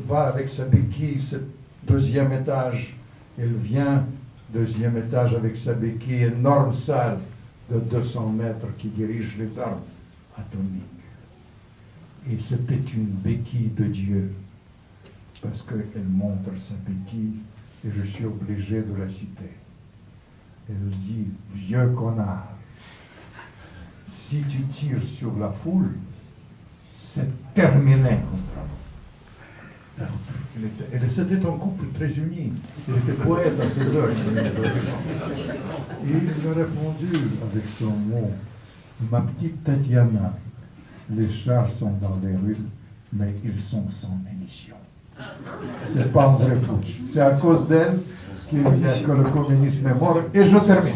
va avec sa béquille, ce deuxième étage. Elle vient, deuxième étage avec sa béquille, énorme salle de 200 mètres qui dirige les armes atomiques. Et c'était une béquille de Dieu. Parce qu'elle montre sa béquille et je suis obligé de la citer. Elle dit, vieux connard, si tu tires sur la foule, c'est terminé contre Et c'était un couple très uni. Il était poète à ses heures. Et il a répondu avec son mot, ma petite Tatiana, les chars sont dans les rues, mais ils sont sans munitions. C'est pas André Fouch. C'est à cause d'elle que le communisme est mort. Et je termine.